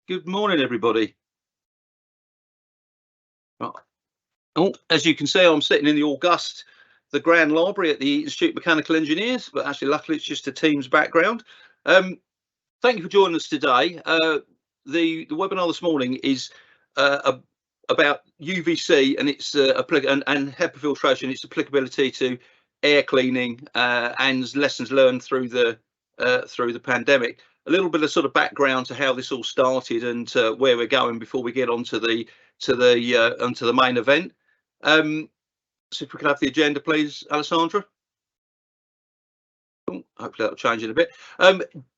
Good morning, everybody. Right. Oh, as you can see, I'm sitting in the Grand Library at the Institute of Mechanical Engineers, but actually, luckily, it's just a Teams background. Thank you for joining us today. The webinar this morning is about UVC and its and HEPA filtration, its applicability to air cleaning and lessons learned through the pandemic. A little bit of sort of background to how this all started and where we're going before we get onto the main event. So if we could have the agenda, please, Alessandra. Hopefully that'll change it a bit.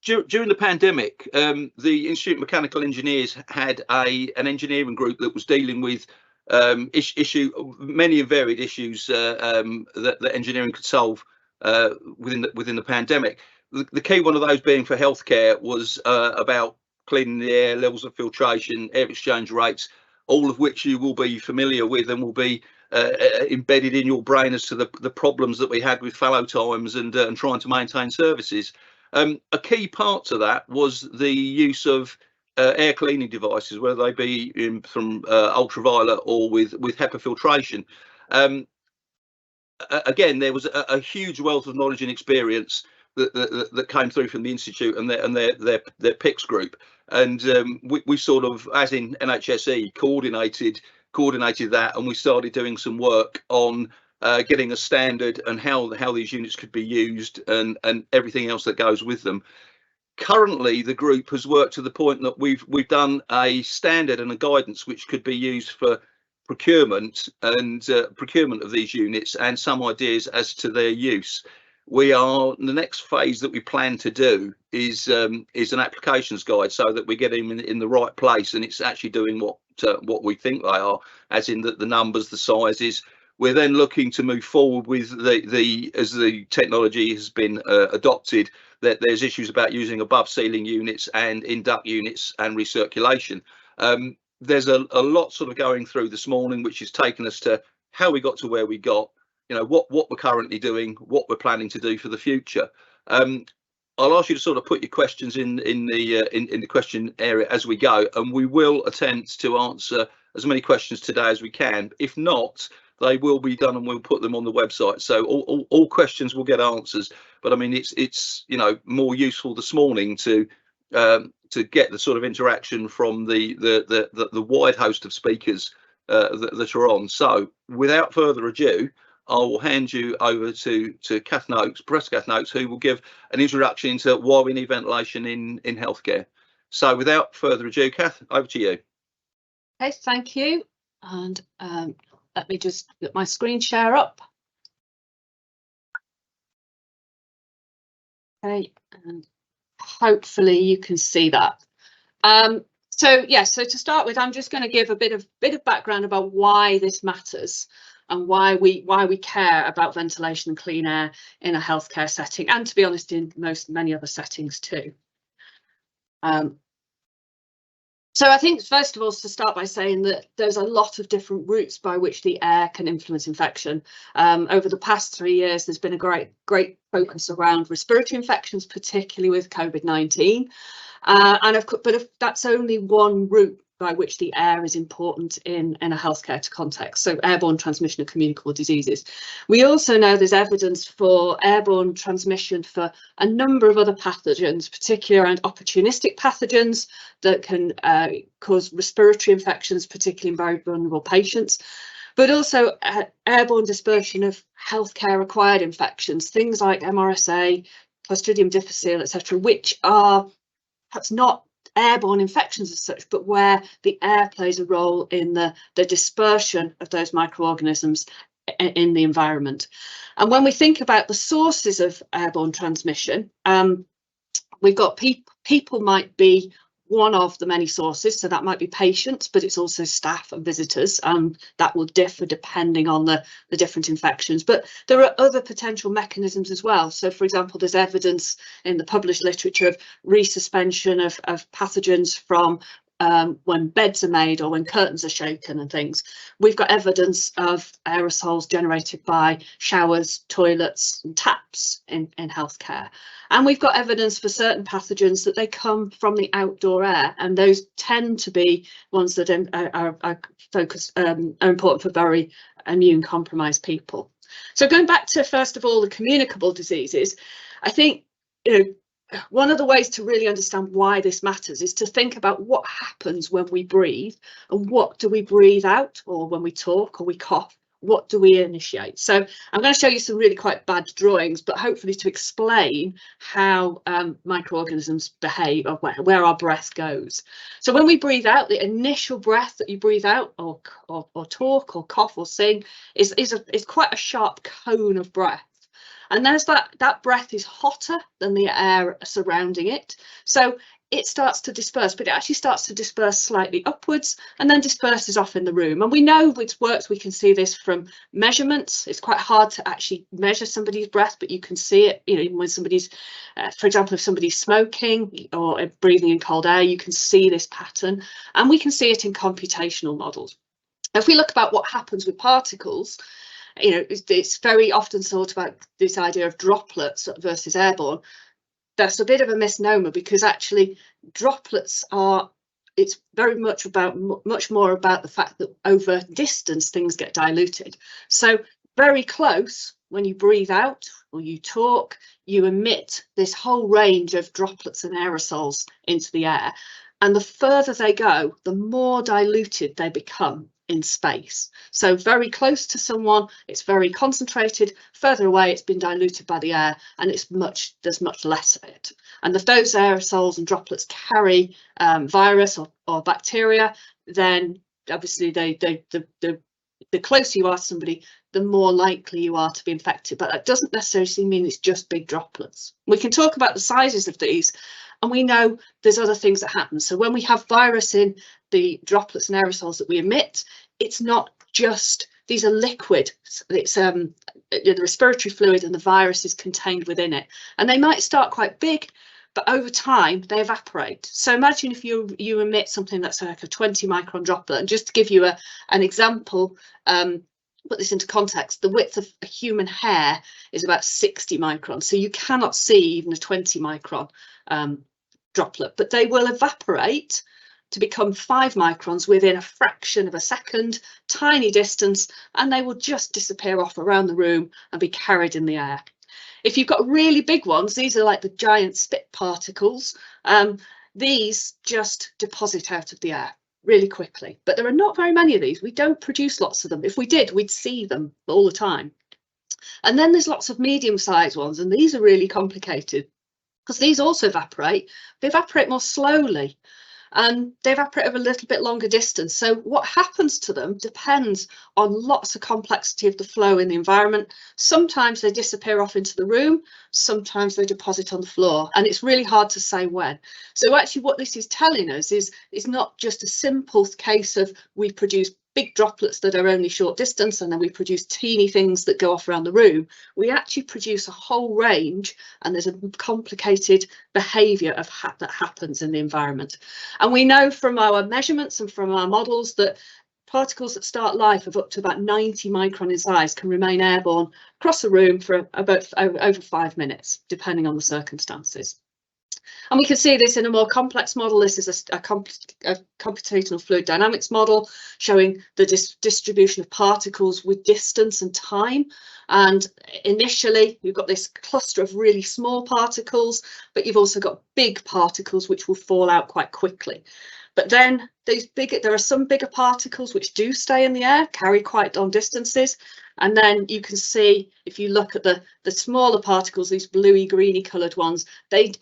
During the pandemic, the Institute of Mechanical Engineers had an engineering group that was dealing with many and varied issues that engineering could solve within the pandemic. The key one of those being for healthcare was about cleaning the air, levels of filtration, air exchange rates, all of which you will be familiar with and will be embedded in your brain as to the problems that we had with fallow times and trying to maintain services. A key part to that was the use of air cleaning devices, whether they be from ultraviolet or with HEPA filtration. Again, there was a huge wealth of knowledge and experience that came through from the institute and their PICS group, and we sort of, as in NHSE, coordinated that, and we started doing some work on getting a standard and how these units could be used and everything else that goes with them. Currently, the group has worked to the point that we've done a standard and a guidance which could be used for procurement of these units and some ideas as to their use. The next phase that we plan to do is an applications guide, so that we get them in the right place and it's actually doing what we think they are, as in the numbers, the sizes. We're then looking to move forward with as the technology has been adopted, that there's issues about using above ceiling units and in duct units and recirculation. There's a lot sort of going through this morning, which has taken us to how we got to where we got, you know, what we're currently doing, what we're planning to do for the future. I'll ask you to sort of put your questions in the question area as we go, and we will attempt to answer as many questions today as we can. If not, they will be done and we'll put them on the website. So all questions will get answers. But I mean, it's you know, more useful this morning to get the sort of interaction from the wide host of speakers that are on. So without further ado, I will hand you over to Kath Noakes, Professor Kath Noakes, who will give an introduction into why we need ventilation in healthcare. So without further ado, Kath, over to you. Okay, thank you. And let me just get my screen share up. Okay, and hopefully you can see that. So to start with, I'm just going to give a bit of background about why this matters and why we care about ventilation and clean air in a healthcare setting, and to be honest, in many other settings too. So I think first of all, to start by saying that there's a lot of different routes by which the air can influence infection. Over the past 3 years, there's been a great focus around respiratory infections, particularly with COVID-19. But that's only one route by which the air is important in a healthcare context, so airborne transmission of communicable diseases. We also know there's evidence for airborne transmission for a number of other pathogens, particularly around opportunistic pathogens that can cause respiratory infections, particularly in very vulnerable patients, but also airborne dispersion of healthcare acquired infections, things like MRSA, Clostridium difficile, etc., which are perhaps not airborne infections as such, but where the air plays a role in the dispersion of those microorganisms in the environment. And when we think about the sources of airborne transmission, we've got people might be one of the many sources, so that might be patients, but it's also staff and visitors, and that will differ depending on the different infections. But there are other potential mechanisms as well. So, for example, there's evidence in the published literature of resuspension of pathogens from when beds are made or when curtains are shaken and things. We've got evidence of aerosols generated by showers, toilets and taps in healthcare. And we've got evidence for certain pathogens that they come from the outdoor air, and those tend to be ones that are important for very immune compromised people. So going back to, first of all, the communicable diseases, I think, one of the ways to really understand why this matters is to think about what happens when we breathe, and what do we breathe out, or when we talk or we cough, what do we initiate? So I'm going to show you some really quite bad drawings, but hopefully to explain how microorganisms behave, or where our breath goes. So when we breathe out, the initial breath that you breathe out, or talk or cough or sing, is quite a sharp cone of breath. And there's that breath is hotter than the air surrounding it. So it starts to disperse, but it actually starts to disperse slightly upwards and then disperses off in the room. And we know with works, we can see this from measurements. It's quite hard to actually measure somebody's breath, but you can see it, even when somebody's, for example, if somebody's smoking or breathing in cold air, you can see this pattern, and we can see it in computational models. If we look about what happens with particles, it's very often thought about this idea of droplets versus airborne. That's a bit of a misnomer, because actually droplets it's very much more about the fact that over distance things get diluted. So very close, when you breathe out or you talk, you emit this whole range of droplets and aerosols into the air, and the further they go, the more diluted they become in space. So very close to someone, it's very concentrated. Further away, it's been diluted by the air, and there's much less of it. And if those aerosols and droplets carry virus or bacteria, then obviously the closer you are to somebody, the more likely you are to be infected. But that doesn't necessarily mean it's just big droplets. We can talk about the sizes of these, and we know there's other things that happen. So when we have virus in the droplets and aerosols that we emit, it's not just, these are liquid. It's the respiratory fluid, and the virus is contained within it. And they might start quite big, but over time they evaporate. So imagine if you emit something that's like a 20 micron droplet, and just to give you an example, put this into context, the width of a human hair is about 60 microns. So you cannot see even a 20 micron droplet, but they will evaporate to become 5 microns within a fraction of a second, tiny distance, and they will just disappear off around the room and be carried in the air. If you've got really big ones, these are like the giant spit particles. These just deposit out of the air really quickly, but there are not very many of these. We don't produce lots of them. If we did, we'd see them all the time. And then there's lots of medium-sized ones, and these are really complicated because these also evaporate. They evaporate more slowly, and they evaporate over a little bit longer distance. So what happens to them depends on lots of complexity of the flow in the environment. Sometimes they disappear off into the room, sometimes they deposit on the floor, and it's really hard to say when. So actually what this is telling us is it's not just a simple case of we produce big droplets that are only short distance, and then we produce teeny things that go off around the room. We actually produce a whole range, and there's a complicated behaviour that happens in the environment. And we know from our measurements and from our models that particles that start life of up to about 90 micron in size can remain airborne across the room for about over 5 minutes, depending on the circumstances. And we can see this in a more complex model. This is a computational fluid dynamics model showing the distribution of particles with distance and time. And initially, you've got this cluster of really small particles, but you've also got big particles which will fall out quite quickly. But then there are some bigger particles which do stay in the air, carry quite long distances. And then you can see, if you look at the smaller particles, these bluey greeny coloured ones,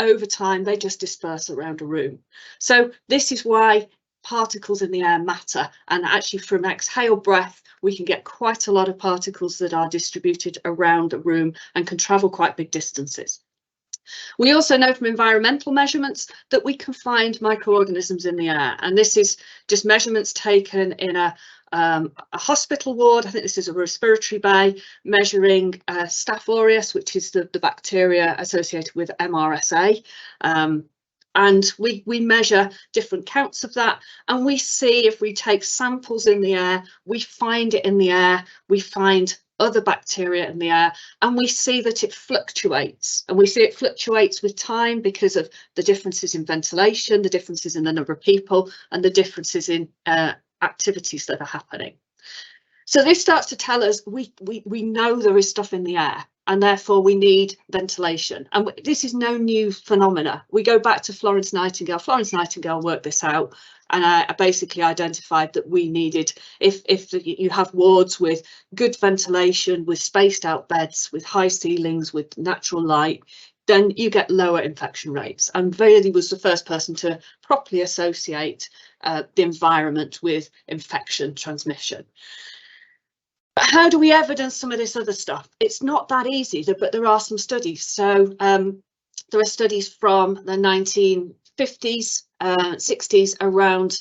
over time they just disperse around a room. So this is why particles in the air matter. And actually from exhale breath, we can get quite a lot of particles that are distributed around a room and can travel quite big distances. We also know from environmental measurements that we can find microorganisms in the air, and this is just measurements taken in a hospital ward. I think this is a respiratory bay, measuring Staph aureus, which is the bacteria associated with MRSA. And we measure different counts of that, and we see if we take samples in the air, we find it in the air, we find other bacteria in the air, and we see that it fluctuates. And we see it fluctuates with time because of the differences in ventilation, the differences in the number of people, and the differences in activities that are happening. So this starts to tell us we know there is stuff in the air, and therefore we need ventilation. And this is no new phenomena. We go back to Florence Nightingale. Florence Nightingale worked this out, and I basically identified that we needed, if you have wards with good ventilation, with spaced out beds, with high ceilings, with natural light, then you get lower infection rates. And Bailey was the first person to properly associate the environment with infection transmission. But how do we evidence some of this other stuff? It's not that easy, but there are some studies. So there are studies from the 1950s, 60s around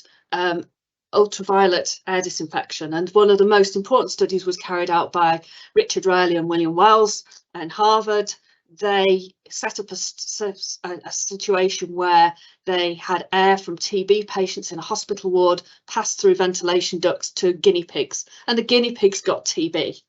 ultraviolet air disinfection. And one of the most important studies was carried out by Richard Riley and William Wells and Harvard. They set up a situation where they had air from TB patients in a hospital ward pass through ventilation ducts to guinea pigs, and the guinea pigs got TB.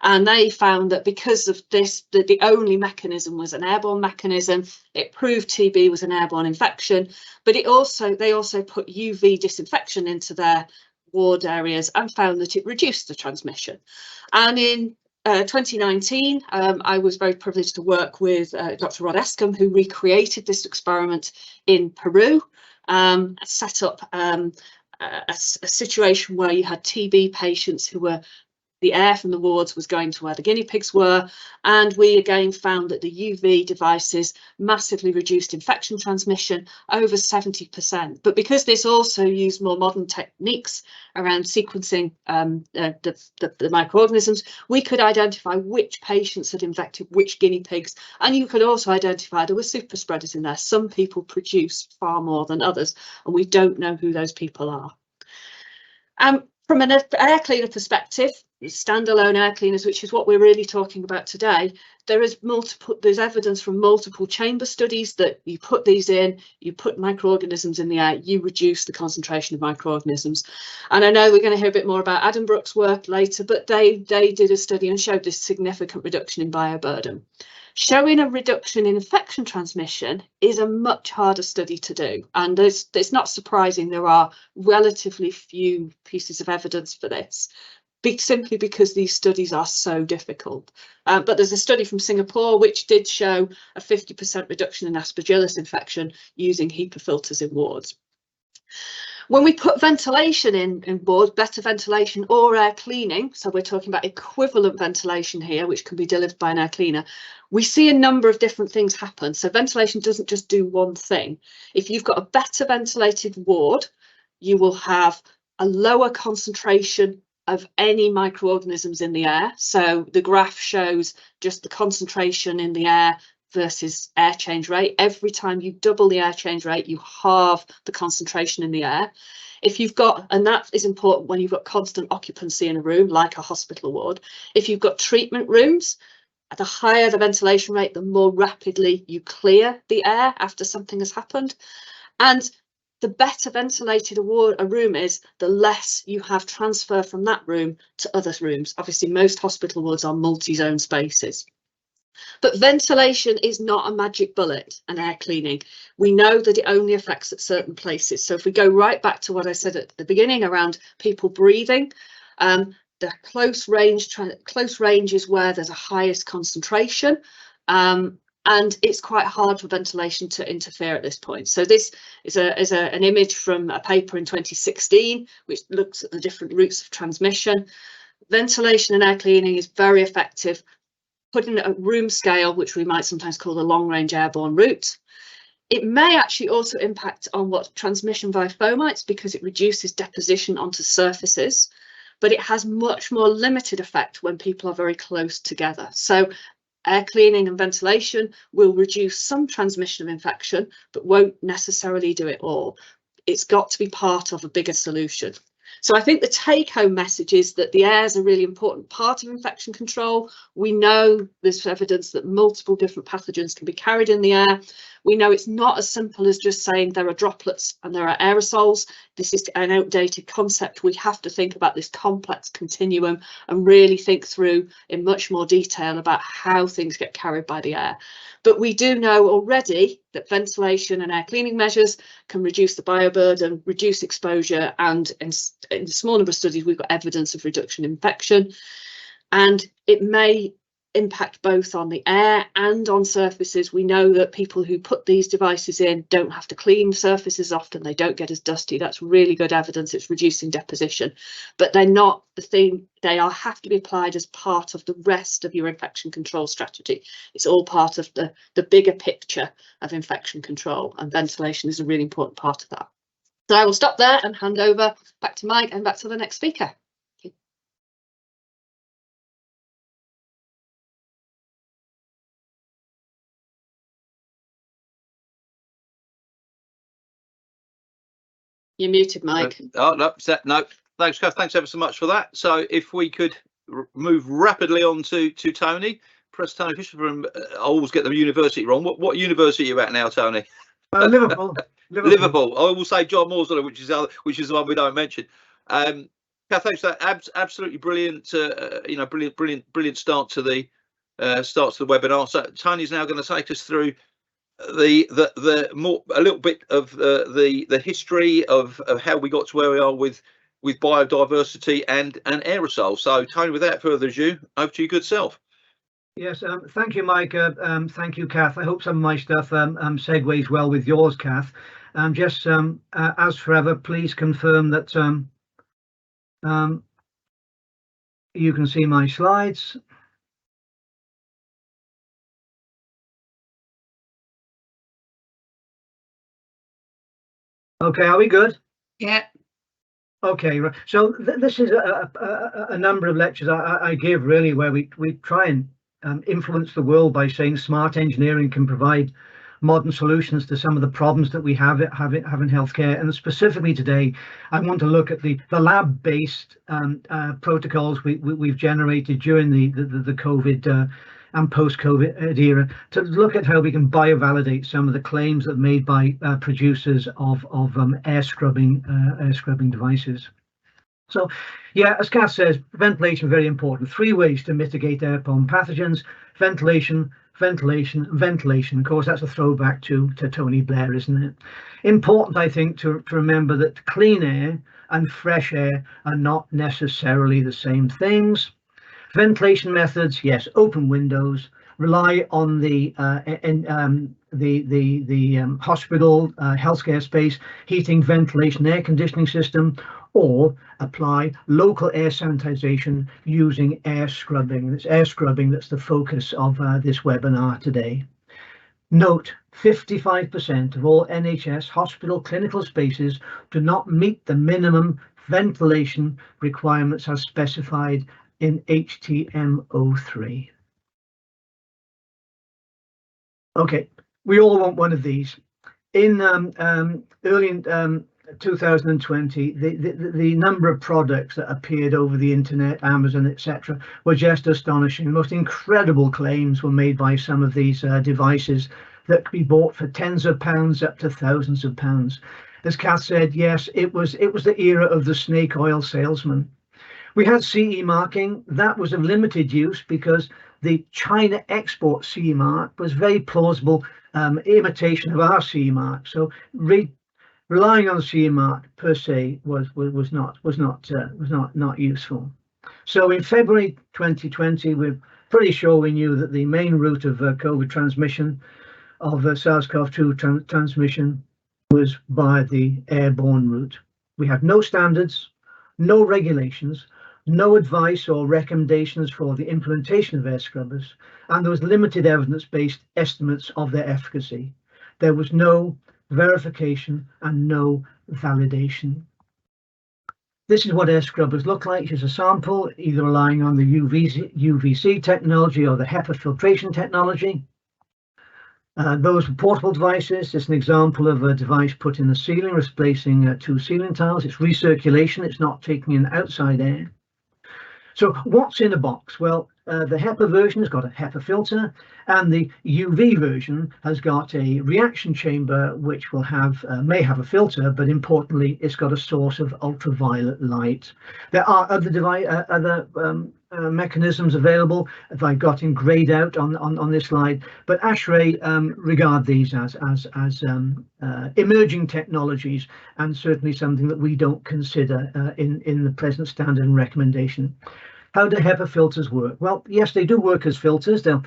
And they found that because of this, that the only mechanism was an airborne mechanism. It proved TB was an airborne infection, but they also put UV disinfection into their ward areas and found that it reduced the transmission. And in 2019, I was very privileged to work with Dr. Rod Escombe, who recreated this experiment in Peru, set up a situation where you had TB patients who were, the air from the wards was going to where the guinea pigs were, and we again found that the UV devices massively reduced infection transmission, over 70%. But because this also used more modern techniques around sequencing the microorganisms, we could identify which patients had infected which guinea pigs, and you could also identify there were super spreaders in there. Some people produce far more than others, and we don't know who those people are. From an air cleaner perspective, standalone air cleaners, which is what we're really talking about today, there's evidence from multiple chamber studies that you put these in, you put microorganisms in the air, you reduce the concentration of microorganisms. And I know we're going to hear a bit more about Adam Brooks' work later, but they did a study and showed this significant reduction in bioburden. Showing a reduction in infection transmission is a much harder study to do, and it's not surprising there are relatively few pieces of evidence for this, simply because these studies are so difficult. But there's a study from Singapore which did show a 50% reduction in Aspergillus infection using HEPA filters in wards. When we put ventilation in wards, better ventilation or air cleaning, so we're talking about equivalent ventilation here, which can be delivered by an air cleaner, we see a number of different things happen. So ventilation doesn't just do one thing. If you've got a better ventilated ward, you will have a lower concentration of any microorganisms in the air. So the graph shows just the concentration in the air versus air change rate. Every time you double the air change rate, you halve the concentration in the air. If you've got, and that is important when you've got constant occupancy in a room, like a hospital ward, if you've got treatment rooms, the higher the ventilation rate, the more rapidly you clear the air after something has happened. And the better ventilated a room is, the less you have transfer from that room to other rooms. Obviously, most hospital wards are multi-zone spaces. But ventilation is not a magic bullet, and air cleaning. We know that it only affects at certain places. So if we go right back to what I said at the beginning around people breathing, the close range is where there's a highest concentration, and it's quite hard for ventilation to interfere at this point. So this is an image from a paper in 2016, which looks at the different routes of transmission. Ventilation and air cleaning is very effective. Putting a room scale, which we might sometimes call the long-range airborne route. It may actually also impact on what transmission via fomites, because it reduces deposition onto surfaces, but it has much more limited effect when people are very close together. So air cleaning and ventilation will reduce some transmission of infection, but won't necessarily do it all. It's got to be part of a bigger solution. So I think the take-home message is that the air is a really important part of infection control. We know there's evidence that multiple different pathogens can be carried in the air. We know it's not as simple as just saying there are droplets and there are aerosols. This is an outdated concept. We have to think about this complex continuum and really think through in much more detail about how things get carried by the air. But we do know already that ventilation and air cleaning measures can reduce the bioburden, reduce exposure, and in a small number of studies we've got evidence of reduction in infection. And it may impact both on the air and on surfaces. We know that people who put these devices in don't have to clean surfaces often, they don't get as dusty. That's really good evidence it's reducing deposition, but they're not the thing. They have to be applied as part of the rest of your infection control strategy. It's all part of the bigger picture of infection control, and ventilation is a really important part of that. So I will stop there and hand over back to Mike and back to the next speaker. You're muted, Mike. No, thanks, Kath. Thanks ever so much for that. So if we could move rapidly on to Tony. Press Tony Fisher from, I always get the university wrong. What university are you at now, Tony? Liverpool. Liverpool. I will say John Morsel, which is the one we don't mention. Kath, thanks for that. Absolutely brilliant. Brilliant start to the webinar. So Tony's now going to take us through a little bit of the history of how we got to where we are with biodiversity and aerosol. So Tony, without further ado, over to your good self. Yes, thank you, Mike. Thank you, Kath. I hope some of my stuff segues well with yours, Kath. Just as forever, please confirm that you can see my slides. Okay, are we good? Yeah. Okay, so this is a number of lectures I give really where we try and influence the world by saying smart engineering can provide modern solutions to some of the problems that we have in healthcare. And specifically today, I want to look at the lab-based protocols we've generated during the COVID and post-COVID era to look at how we can biovalidate some of the claims that are made by producers of air scrubbing devices. So, yeah, as Kath says, ventilation very important. 3 ways to mitigate airborne pathogens: ventilation, ventilation, ventilation. Of course, that's a throwback to Tony Blair, isn't it? Important, I think, to remember that clean air and fresh air are not necessarily the same things. Ventilation methods, yes, open windows, rely on the hospital healthcare space heating, ventilation, air conditioning system, or apply local air sanitization using air scrubbing. It's air scrubbing that's the focus of this webinar today. Note, 55% of all NHS hospital clinical spaces do not meet the minimum ventilation requirements as specified in HTM03. Okay, we all want one of these. In early 2020, the number of products that appeared over the internet, Amazon, etc., were just astonishing. The most incredible claims were made by some of these devices that could be bought for tens of pounds up to thousands of pounds. As Kath said, yes, it was the era of the snake oil salesman. We had CE marking. That was of limited use because the China export CE mark was very plausible imitation of our CE mark. So relying on CE mark per se was not useful. So in February 2020, we're pretty sure we knew that the main route of COVID transmission, of SARS-CoV-2 transmission, was by the airborne route. We had no standards, no regulations, no advice or recommendations for the implementation of air scrubbers, and there was limited evidence-based estimates of their efficacy. There was no verification and no validation. This is what air scrubbers look like. Here's a sample, either relying on the UVC technology or the HEPA filtration technology. Those portable devices, it's an example of a device put in the ceiling, replacing 2 ceiling tiles. It's recirculation, it's not taking in outside air. So what's in a box? Well, the HEPA version has got a HEPA filter, and the UV version has got a reaction chamber which will have may have a filter, but importantly it's got a source of ultraviolet light. There are other mechanisms available that I've got in grayed out on this slide, but ASHRAE regard these as emerging technologies, and certainly something that we don't consider in the present standard and recommendation. How do HEPA filters work? Well, yes, they do work as filters. They're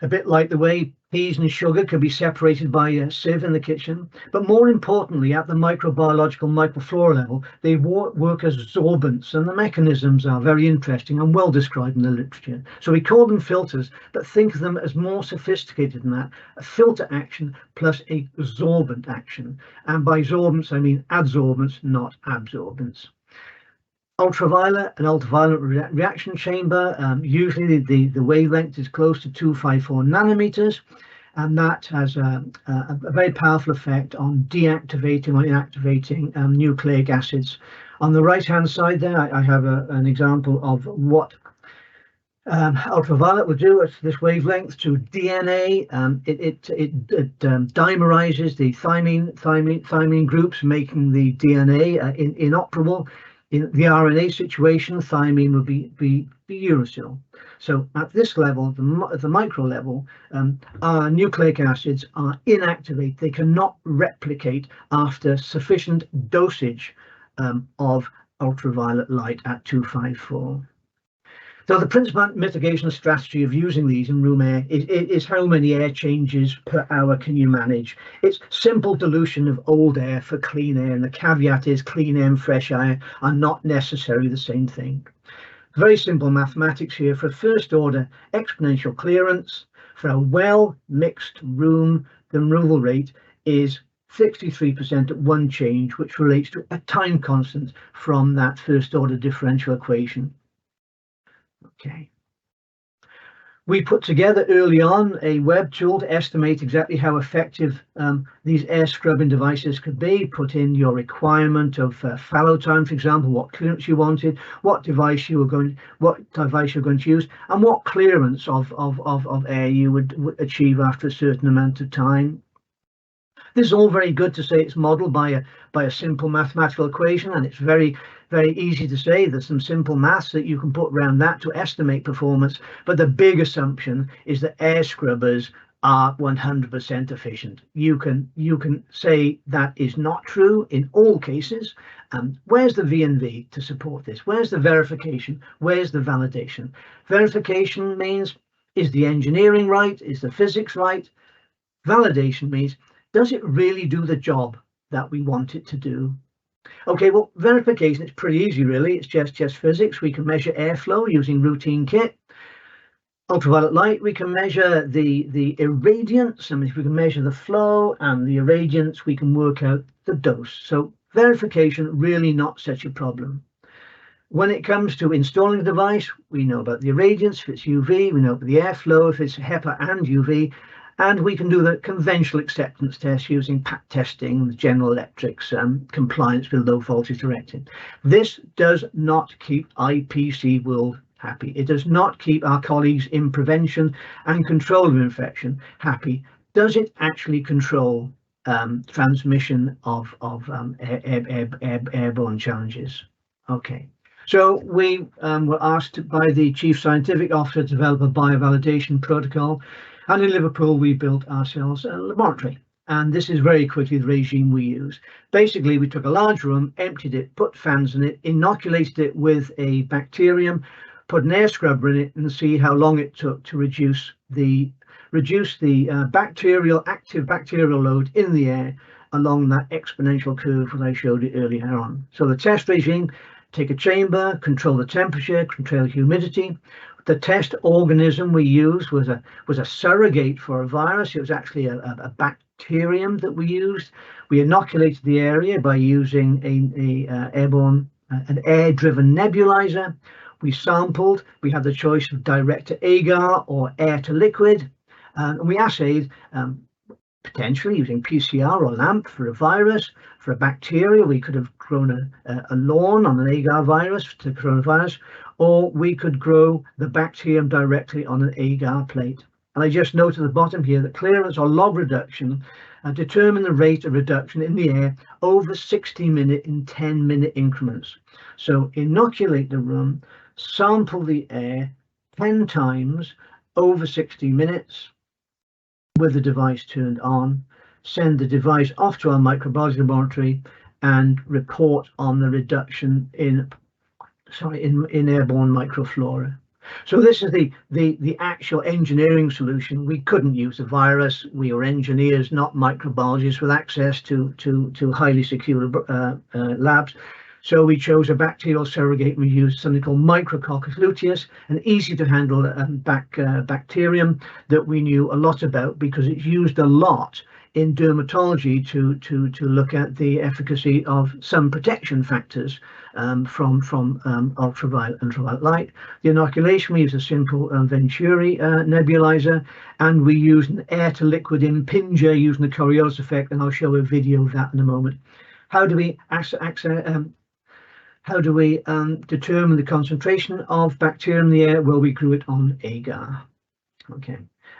a bit like the way peas and sugar can be separated by a sieve in the kitchen. But more importantly, at the microbiological microflora level, they work as sorbents, and the mechanisms are very interesting and well described in the literature. So we call them filters, but think of them as more sophisticated than that: a filter action plus a sorbent action. And by sorbents, I mean adsorbents, not absorbents. Ultraviolet and ultraviolet reaction chamber, usually the wavelength is close to 254 nanometers, and that has a very powerful effect on deactivating or inactivating nucleic acids. On the right hand side there, I have an example of what ultraviolet will do at this wavelength to DNA. It dimerizes the thymine groups, making the DNA inoperable. In the RNA situation, thymine would be uracil. So at this level, at the micro level, our nucleic acids are inactivated. They cannot replicate after sufficient dosage of ultraviolet light at 254. So the principal mitigation strategy of using these in room air is how many air changes per hour can you manage. It's simple dilution of old air for clean air, and the caveat is clean air and fresh air are not necessarily the same thing. Very simple mathematics here. For first order exponential clearance, for a well mixed room, the removal rate is 63% at one change, which relates to a time constant from that first order differential equation. Okay. We put together early on a web tool to estimate exactly how effective these air scrubbing devices could be. Put in your requirement of fallow time, for example, what clearance you wanted, what device you're going to use, and what clearance of air you would achieve after a certain amount of time. This is all very good to say it's modeled by a simple mathematical equation, and it's very easy to say there's some simple maths that you can put around that to estimate performance. But the big assumption is that air scrubbers are 100% efficient. You can say that is not true in all cases. Where's the V&V to support this? Where's the verification? Where's the validation? Verification means, is the engineering right? Is the physics right? Validation means, does it really do the job that we want it to do? Okay, well, verification, it's pretty easy, really. It's just physics. We can measure airflow using routine kit. Ultraviolet light, we can measure the irradiance, and if we can measure the flow and the irradiance, we can work out the dose. So verification, really not such a problem. When it comes to installing the device, we know about the irradiance, if it's UV, we know about the airflow, if it's HEPA and UV, and we can do the conventional acceptance test using PAT testing, General Electric's compliance with low voltage directed. This does not keep IPC World happy. It does not keep our colleagues in prevention and control of infection happy. Does it actually control transmission of airborne challenges? Okay. So we were asked by the Chief Scientific Officer to develop a biovalidation protocol. And in Liverpool, we built ourselves a laboratory. And this is very quickly the regime we use. Basically, we took a large room, emptied it, put fans in it, inoculated it with a bacterium, put an air scrubber in it, and see how long it took to reduce the active bacterial load in the air along that exponential curve that I showed you earlier on. So the test regime: take a chamber, control the temperature, control humidity. The test organism we used was a surrogate for a virus. It was actually a bacterium that we used. We inoculated the area by using an air-driven nebulizer. We sampled. We had the choice of direct to agar or air to liquid, and we assayed potentially using PCR or LAMP for a virus. For a bacteria, we could have grown a lawn on an agar virus to coronavirus, or we could grow the bacterium directly on an agar plate. And I just note at the bottom here that clearance or log reduction determine the rate of reduction in the air over 60-minute in 10-minute increments. So inoculate the room, sample the air 10 times over 60 minutes with the device turned on, send the device off to our microbiology laboratory and report on the reduction in airborne microflora. So this is the actual engineering solution. We couldn't use a virus. We were engineers, not microbiologists with access to highly secure labs. So we chose a bacterial surrogate. We used something called Micrococcus luteus, an easy to handle bacterium that we knew a lot about because it's used a lot in dermatology to look at the efficacy of some protection factors from ultraviolet light. The inoculation, we use a simple Venturi nebulizer, and we use an air to liquid impinger using the Coriolis effect, and I'll show a video of that in a moment. How do we determine the concentration of bacteria in the air? Well, we grew it on agar. Okay.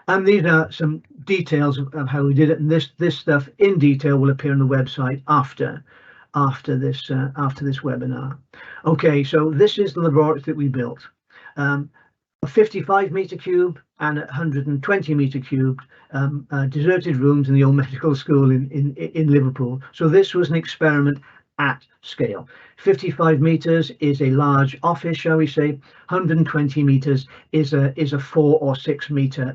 And these are some details of how we did it, and this stuff in detail will appear on the website after this webinar. Okay, so this is the laboratory that we built. A 55-meter cube and a 120-meter cube deserted rooms in the old medical school in Liverpool. So this was an experiment at scale. 55 meters is a large office, shall we say. 120 meters is a 4 or 6 meter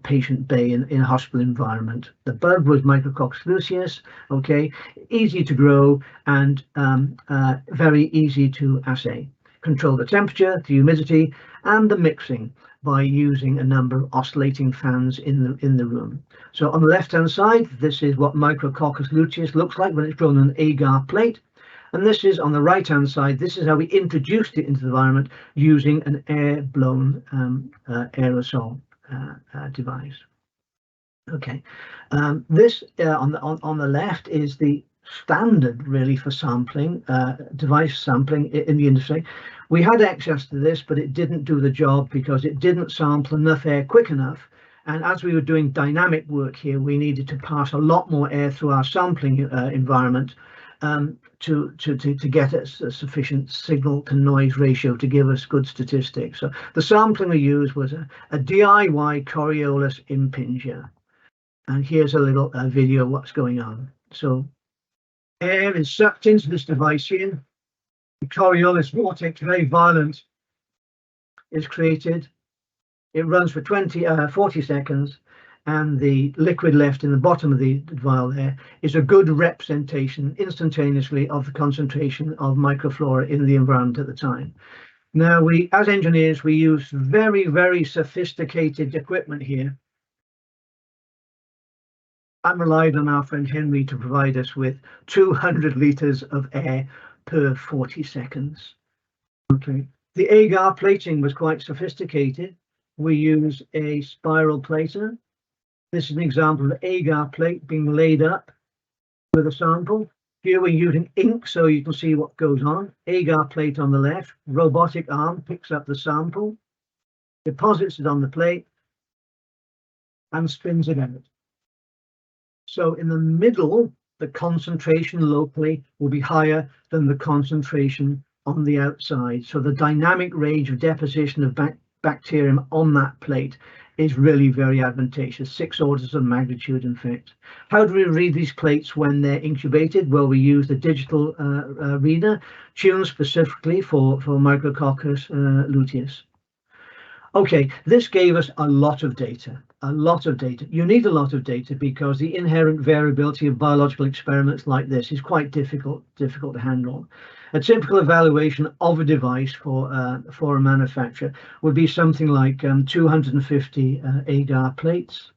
patient bay in a hospital environment. The bug was Micrococcus luteus. Okay, easy to grow and very easy to assay. Control the temperature, the humidity, and the mixing by using a number of oscillating fans in the room. So on the left hand side, this is what Micrococcus luteus looks like when it's grown on an agar plate, and this is on the right hand side. This is how we introduced it into the environment using an air blown aerosol device. Okay, this on the left is the standard really for sampling, device sampling in the industry. We had access to this, but it didn't do the job because it didn't sample enough air quick enough. And as we were doing dynamic work here, we needed to pass a lot more air through our sampling environment to get a sufficient signal to noise ratio to give us good statistics. So the sampling we used was a DIY Coriolis impinger. And here's a little video of what's going on. So air is sucked into this device here. The Coriolis vortex, very violent, is created. It runs for 40 seconds, and the liquid left in the bottom of the vial there is a good representation instantaneously of the concentration of microflora in the environment at the time. Now, we, as engineers, we use very, very sophisticated equipment here. I'm relied on our friend Henry to provide us with 200 litres of air per 40 seconds. Okay, the agar plating was quite sophisticated. We use a spiral plater. This is an example of an agar plate being laid up with a sample. Here we're using ink so you can see what goes on. Agar plate on the left, robotic arm picks up the sample, deposits it on the plate, and spins it out. So in the middle, the concentration locally will be higher than the concentration on the outside. So the dynamic range of deposition of bacterium on that plate is really very advantageous, 6 orders of magnitude in fact. How do we read these plates when they're incubated? Well, we use the digital reader tuned specifically for Micrococcus luteus. Okay, this gave us a lot of data, You need a lot of data because the inherent variability of biological experiments like this is quite difficult to handle. A typical evaluation of a device for a manufacturer would be something like 250 agar plates.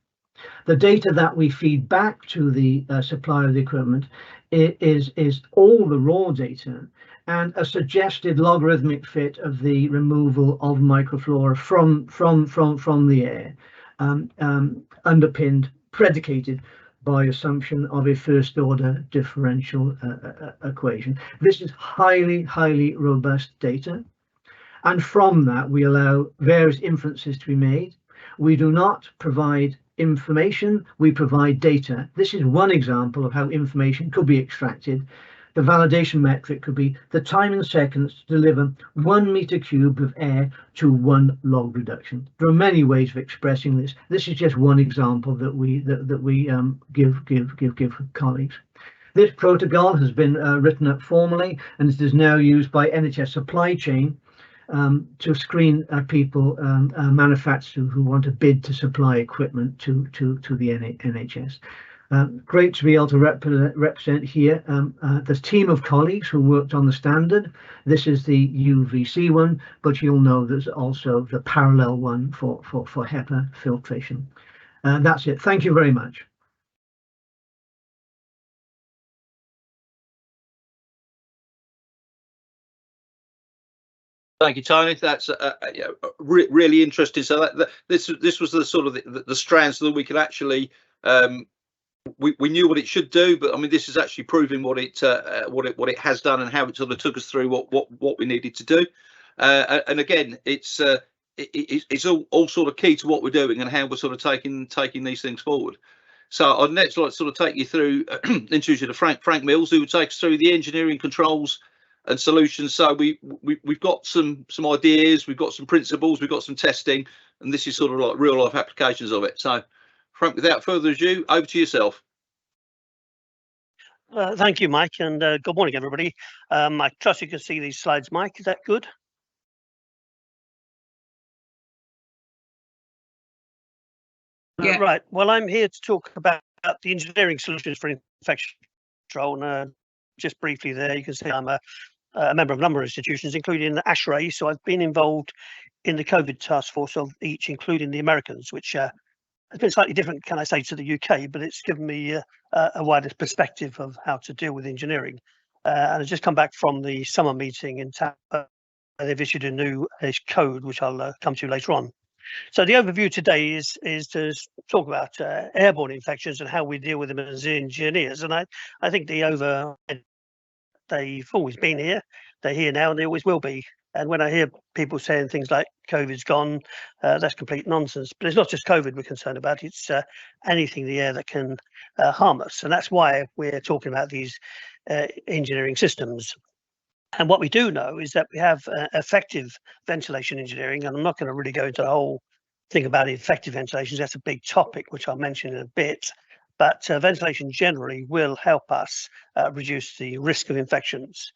The data that we feed back to the supplier of the equipment is all the raw data and a suggested logarithmic fit of the removal of microflora from the air, underpinned, predicated by assumption of a first order differential equation. This is highly, highly robust data. And from that, we allow various inferences to be made. We do not provide information, we provide data. This is one example of how information could be extracted. The validation metric could be the time in seconds to deliver 1 meter cubed of air to 1 log reduction. There are many ways of expressing this. This is just one example that we give colleagues. This protocol has been written up formally, and it is now used by NHS supply chain to screen people, manufacturers who want to bid to supply equipment to the NHS. Great to be able to represent here the team of colleagues who worked on the standard. This is the UVC one, but you'll know there's also the parallel one for HEPA filtration. That's it. Thank you very much. Thank you, Tony. That's really interesting. So this was the sort of the strands so that we could actually we knew what it should do, but I mean this is actually proving what it has done and how it sort of took us through what we needed to do. And again, it's all sort of key to what we're doing and how we're sort of taking these things forward. So I'd next like to sort of take you through introduce you to Frank Mills, who will take us through the engineering controls and solutions. So we've got some ideas, we've got some principles, we've got some testing, and this is sort of like real life applications of it. So Frank, without further ado, over to yourself. Thank you, Mike, and good morning, everybody. I trust you can see these slides, Mike. Is that good? Yeah. Right. Well, I'm here to talk about the engineering solutions for infection control. And just briefly there, you can see I'm a member of a number of institutions, including the ASHRAE. So I've been involved in the COVID task force of each, including the Americans, which has been slightly different, can I say, to the UK, but it's given me a wider perspective of how to deal with engineering. And I've just come back from the summer meeting in Tampa. They've issued a new code, which I'll come to later on. So the overview today is to talk about airborne infections and how we deal with them as engineers. And I think they've always been here, they're here now, and they always will be. And when I hear people saying things like COVID's gone, that's complete nonsense. But it's not just COVID we're concerned about, it's anything in the air that can harm us. And that's why we're talking about these engineering systems. And what we do know is that we have effective ventilation engineering, and I'm not going to really go into the whole thing about effective ventilation. That's a big topic, which I'll mention in a bit. But ventilation generally will help us reduce the risk of infections.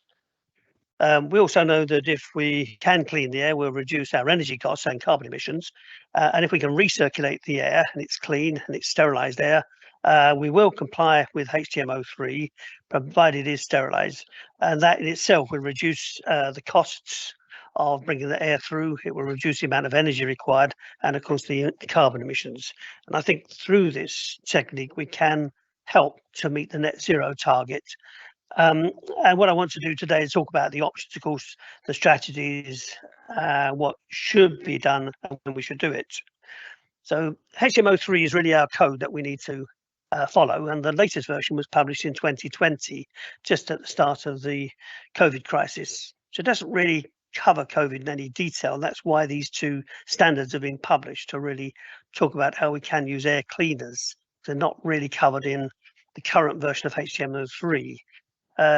We also know that if we can clean the air, we'll reduce our energy costs and carbon emissions. And if we can recirculate the air and it's clean and it's sterilized air, we will comply with HTMO3, provided it is sterilized. And that in itself will reduce the costs of bringing the air through. It will reduce the amount of energy required and, of course, the carbon emissions. And I think through this technique, we can help to meet the net zero target. And what I want to do today is talk about the obstacles, the strategies, what should be done and when we should do it. So HTMO3 is really our code that we need to follow, and the latest version was published in 2020, just at the start of the COVID crisis. So it doesn't really cover COVID in any detail. That's why these two standards have been published, to really talk about how we can use air cleaners. They're not really covered in the current version of HTMO3.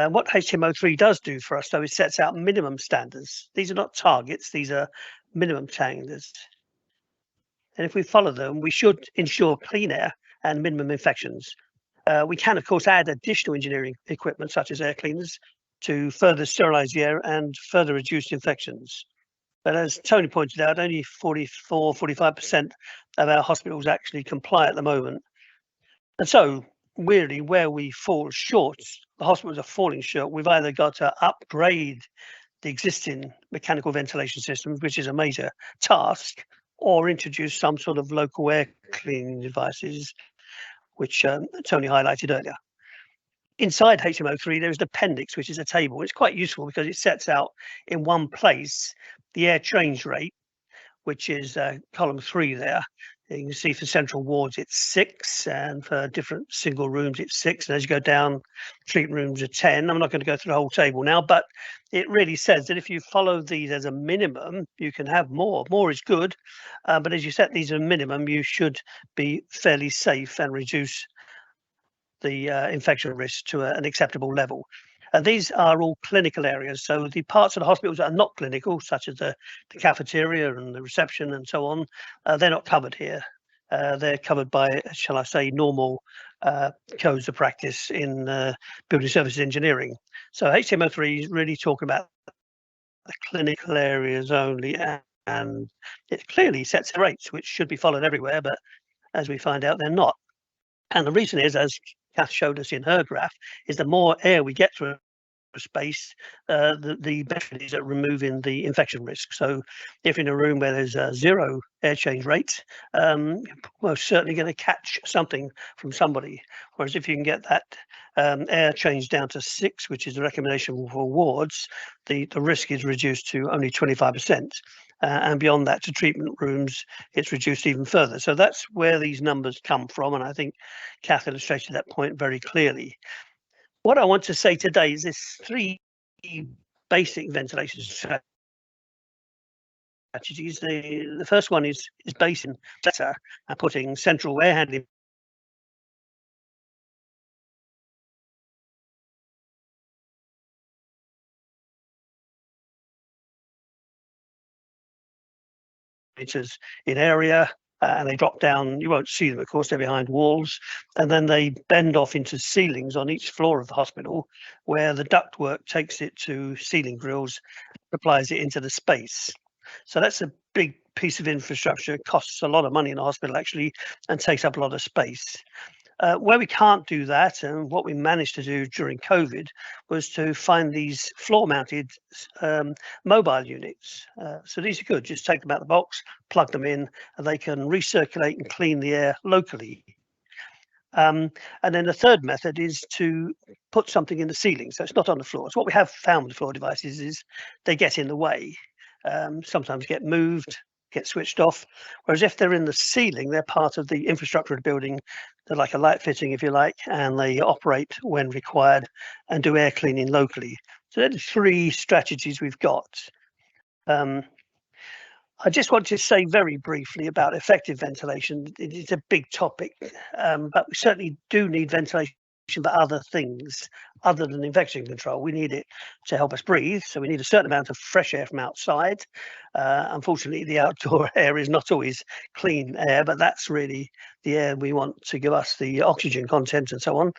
What HTMO3 does do for us, though, is sets out minimum standards. These are not targets, these are minimum standards. And if we follow them, we should ensure clean air and minimum infections. We can, of course, add additional engineering equipment, such as air cleaners, to further sterilize the air and further reduce infections. But as Tony pointed out, only 45% of our hospitals actually comply at the moment. And so, really, where we fall short, the hospitals are falling short, we've either got to upgrade the existing mechanical ventilation systems, which is a major task, or introduce some sort of local air cleaning devices, which Tony highlighted earlier. Inside HTMO3, there is an appendix, which is a table. It's quite useful because it sets out in one place the air change rate, which is column 3 there. You can see for central wards it's 6, and for different single rooms it's 6. And as you go down, treatment rooms are 10. I'm not going to go through the whole table now, but it really says that if you follow these as a minimum, you can have more. More is good, but as you set these as a minimum, you should be fairly safe and reduce the infection risk to an acceptable level. And these are all clinical areas. So the parts of the hospitals that are not clinical, such as the cafeteria and the reception and so on, they're not covered here. They're covered by, shall I say, normal codes of practice in building services engineering. So HTML3 is really talking about the clinical areas only, and it clearly sets the rates, which should be followed everywhere, but as we find out, they're not. And the reason is, as Kath showed us in her graph, is the more air we get through a space, the better it is at removing the infection risk. So if in a room where there's a 0 air change rate, you're most certainly going to catch something from somebody. Whereas if you can get that air change down to 6, which is the recommendation for wards, the risk is reduced to only 25%. And beyond that, to treatment rooms, it's reduced even further. So that's where these numbers come from. And I think Kath illustrated that point very clearly. What I want to say today is there's 3 basic ventilation strategies. The first one is based in better and putting central air handling meters in area, and they drop down. You won't see them, of course, they're behind walls, and then they bend off into ceilings on each floor of the hospital, where the ductwork takes it to ceiling grills, applies it into the space. So that's a big piece of infrastructure. It costs a lot of money in the hospital actually, and takes up a lot of space. Where we can't do that, and what we managed to do during COVID, was to find these floor-mounted mobile units. So these are good. Just take them out of the box, plug them in, and they can recirculate and clean the air locally. And then the third method is to put something in the ceiling, so it's not on the floor. So what we have found with floor devices is they get in the way, sometimes get moved, get switched off, whereas if they're in the ceiling, they're part of the infrastructure of the building. They're like a light fitting, if you like, and they operate when required and do air cleaning locally. So they're the 3 strategies we've got. I just want to say very briefly about effective ventilation. It's a big topic, but we certainly do need ventilation for other things other than infection control. We need it to help us breathe, so we need a certain amount of fresh air from outside. Unfortunately, the outdoor air is not always clean air, but that's really the air we want to give us the oxygen content and so on.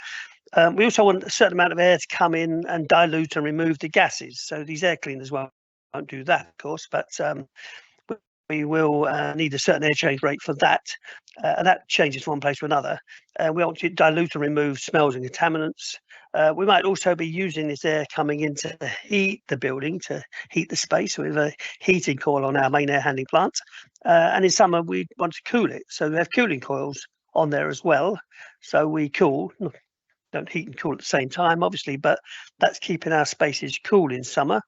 We also want a certain amount of air to come in and dilute and remove the gases. So these air cleaners won't do that, of course, but we will need a certain air change rate for that, and that changes from one place to another. We want to dilute and remove smells and contaminants. We might also be using this air coming in to heat the building, to heat the space with a heating coil on our main air handling plant. And in summer, we want to cool it. So we have cooling coils on there as well. So we cool, don't heat and cool at the same time, obviously, but that's keeping our spaces cool in summer.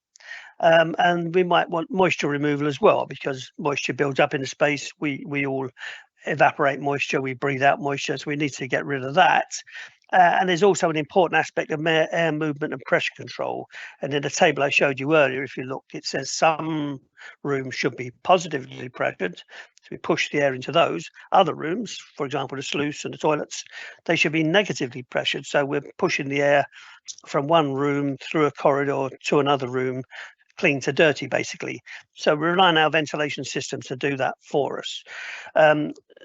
And we might want moisture removal as well, because moisture builds up in the space. We all evaporate moisture, we breathe out moisture, so we need to get rid of that. And there's also an important aspect of air movement and pressure control. And in the table I showed you earlier, if you look, it says some rooms should be positively pressured. So we push the air into those. Other rooms, for example, the sluice and the toilets, they should be negatively pressured. So we're pushing the air from one room through a corridor to another room, clean to dirty, basically. So we rely on our ventilation systems to do that for us.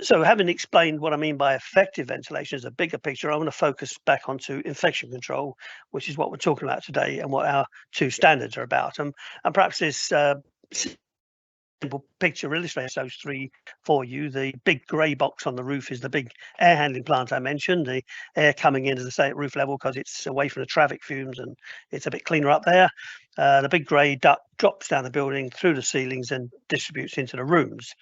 So having explained what I mean by effective ventilation as a bigger picture, I want to focus back onto infection control, which is what we're talking about today and what our 2 standards are about. And perhaps this simple picture illustrates those 3 for you. The big grey box on the roof is the big air handling plant I mentioned. The air coming in, as I say, at roof level, because it's away from the traffic fumes and it's a bit cleaner up there. The big grey duct drops down the building through the ceilings and distributes into the rooms.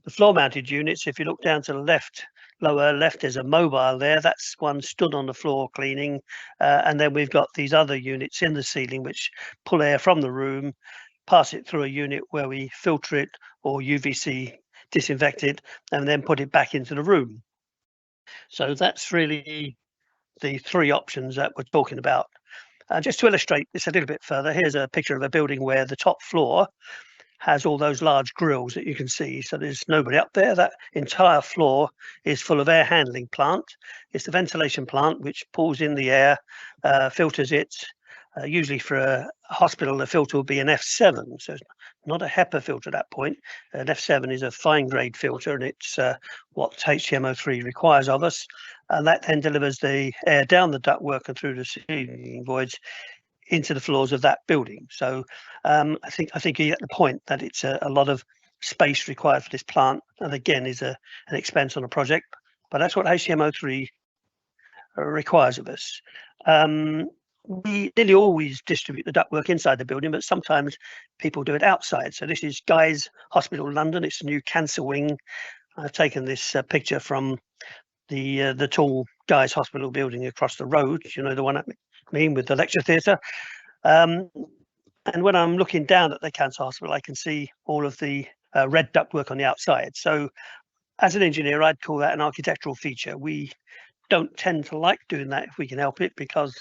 The floor mounted units, if you look down to the left, lower left, there's a mobile there. That's one stood on the floor cleaning. And then we've got these other units in the ceiling which pull air from the room, pass it through a unit where we filter it or UVC disinfect it, and then put it back into the room. So that's really the three options that we're talking about. Just to illustrate this a little bit further, here's a picture of a building where the top floor has all those large grills that you can see. So there's nobody up there. That entire floor is full of air handling plant. It's the ventilation plant which pulls in the air, filters it. Usually for a hospital, the filter will be an F7, so it's not a HEPA filter at that point. An F7 is a fine grade filter, and it's what HTMO3 requires of us. And that then delivers the air down the ductwork and through the ceiling voids into the floors of that building. So I think you get the point that it's a lot of space required for this plant, and again is an expense on a project, but that's what HTMO3 requires of us. We nearly always distribute the ductwork inside the building, but sometimes people do it outside. So this is Guy's Hospital London. It's a new cancer wing. I've taken this picture from the tall Guy's Hospital building across the road, you know, the one I mean, with the lecture theatre. And when I'm looking down at the cancer hospital, I can see all of the red ductwork on the outside. So as an engineer, I'd call that an architectural feature. We don't tend to like doing that if we can help it, because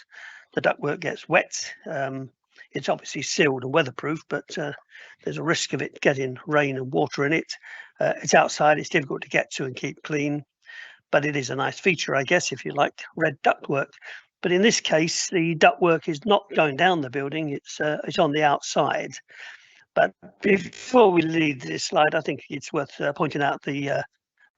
the ductwork gets wet. It's obviously sealed and weatherproof, but there's a risk of it getting rain and water in it. It's outside, it's difficult to get to and keep clean, but it is a nice feature, I guess, if you like red ductwork. But in this case, the ductwork is not going down the building, it's on the outside. But before we leave this slide, I think it's worth pointing out the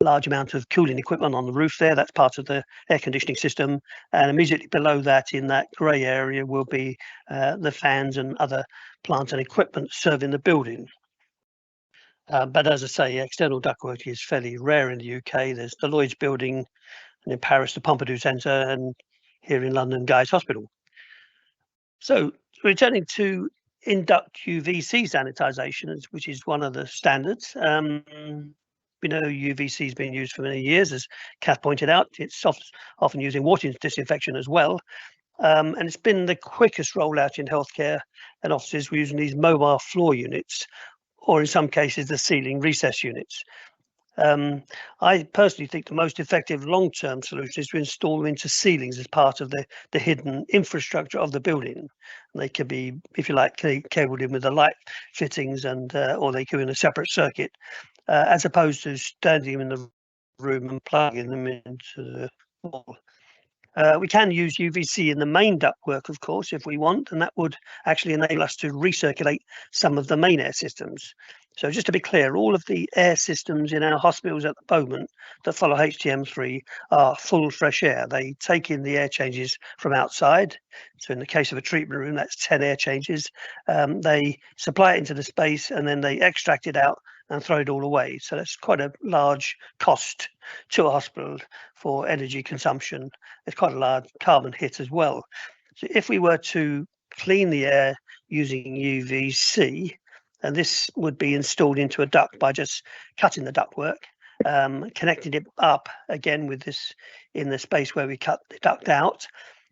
large amount of cooling equipment on the roof there. That's part of the air conditioning system, and immediately below that in that grey area will be the fans and other plant and equipment serving the building. But as I say, external ductwork is fairly rare in the UK. There's the Lloyd's building, and in Paris the Pompidou Centre, and here in London Guy's Hospital. So returning to induct UVC sanitisation, which is one of the standards. We know UVC has been used for many years, as Kath pointed out. It's often used in water disinfection as well. And it's been the quickest rollout in healthcare, and offices were using these mobile floor units, or in some cases, the ceiling recess units. I personally think the most effective long-term solution is to install them into ceilings as part of the hidden infrastructure of the building. And they could be, if you like, cabled in with the light fittings, and or they could be in a separate circuit, as opposed to standing in the room and plugging them into the wall. We can use UVC in the main ductwork, of course, if we want, and that would actually enable us to recirculate some of the main air systems. So just to be clear, all of the air systems in our hospitals at the moment that follow HTM3 are full fresh air. They take in the air changes from outside. So in the case of a treatment room, that's 10 air changes. They supply it into the space, and then they extract it out and throw it all away. So that's quite a large cost to a hospital for energy consumption. It's quite a large carbon hit as well. So if we were to clean the air using UVC, and this would be installed into a duct by just cutting the ductwork, connecting it up again with this in the space where we cut the duct out.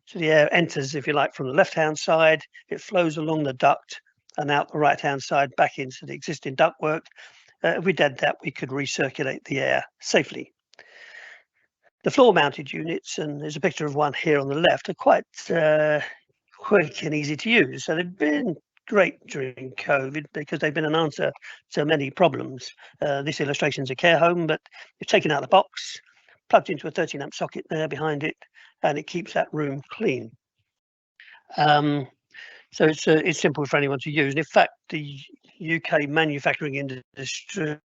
So the air enters, if you like, from the left-hand side, it flows along the duct and out the right-hand side back into the existing ductwork. If we did that, we could recirculate the air safely. The floor-mounted units, and there's a picture of one here on the left, are quite quick and easy to use. So they've been great during COVID because they've been an answer to many problems. This illustration is a care home, but you've taken out the box, plugged into a 13-amp socket there behind it, and it keeps that room clean. So it's simple for anyone to use. And in fact, the UK manufacturing industry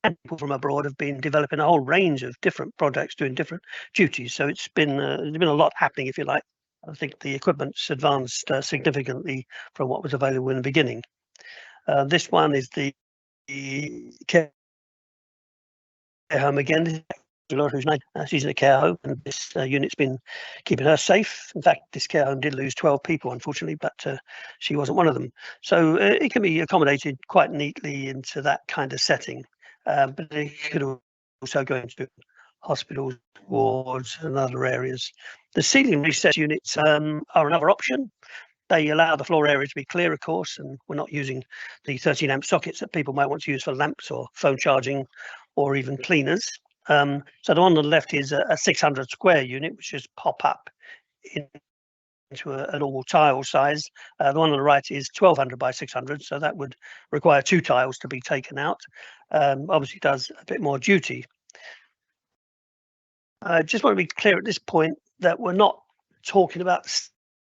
and people from abroad have been developing a whole range of different products doing different duties. So it's been there's been a lot happening, if you like. I think the equipment's advanced significantly from what was available in the beginning. This one is the care home again. Who's she's in a care home, and this unit's been keeping her safe. In fact, this care home did lose 12 people, unfortunately, but she wasn't one of them. So it can be accommodated quite neatly into that kind of setting, but it could also go into hospitals, wards, and other areas. The ceiling recess units are another option. They allow the floor area to be clear, of course, and we're not using the 13 amp sockets that people might want to use for lamps or phone charging or even cleaners. So the one on the left is a 600 square unit, which just pop up into a normal tile size. The one on the right is 1200 by 600, so that would require 2 tiles to be taken out. Obviously does a bit more duty. I just want to be clear at this point that we're not talking about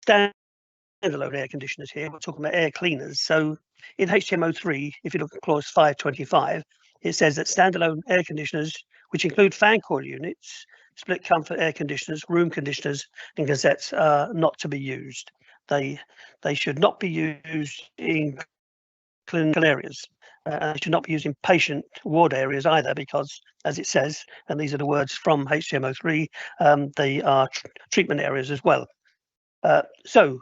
standalone air conditioners here, we're talking about air cleaners. So in HTMO3, if you look at clause 525, it says that standalone air conditioners, which include fan coil units, split comfort air conditioners, room conditioners, and gazettes, are not to be used. They should not be used in clinical areas. They should not be used in patient ward areas either, because, as it says, and these are the words from HTMO3, they are treatment areas as well. So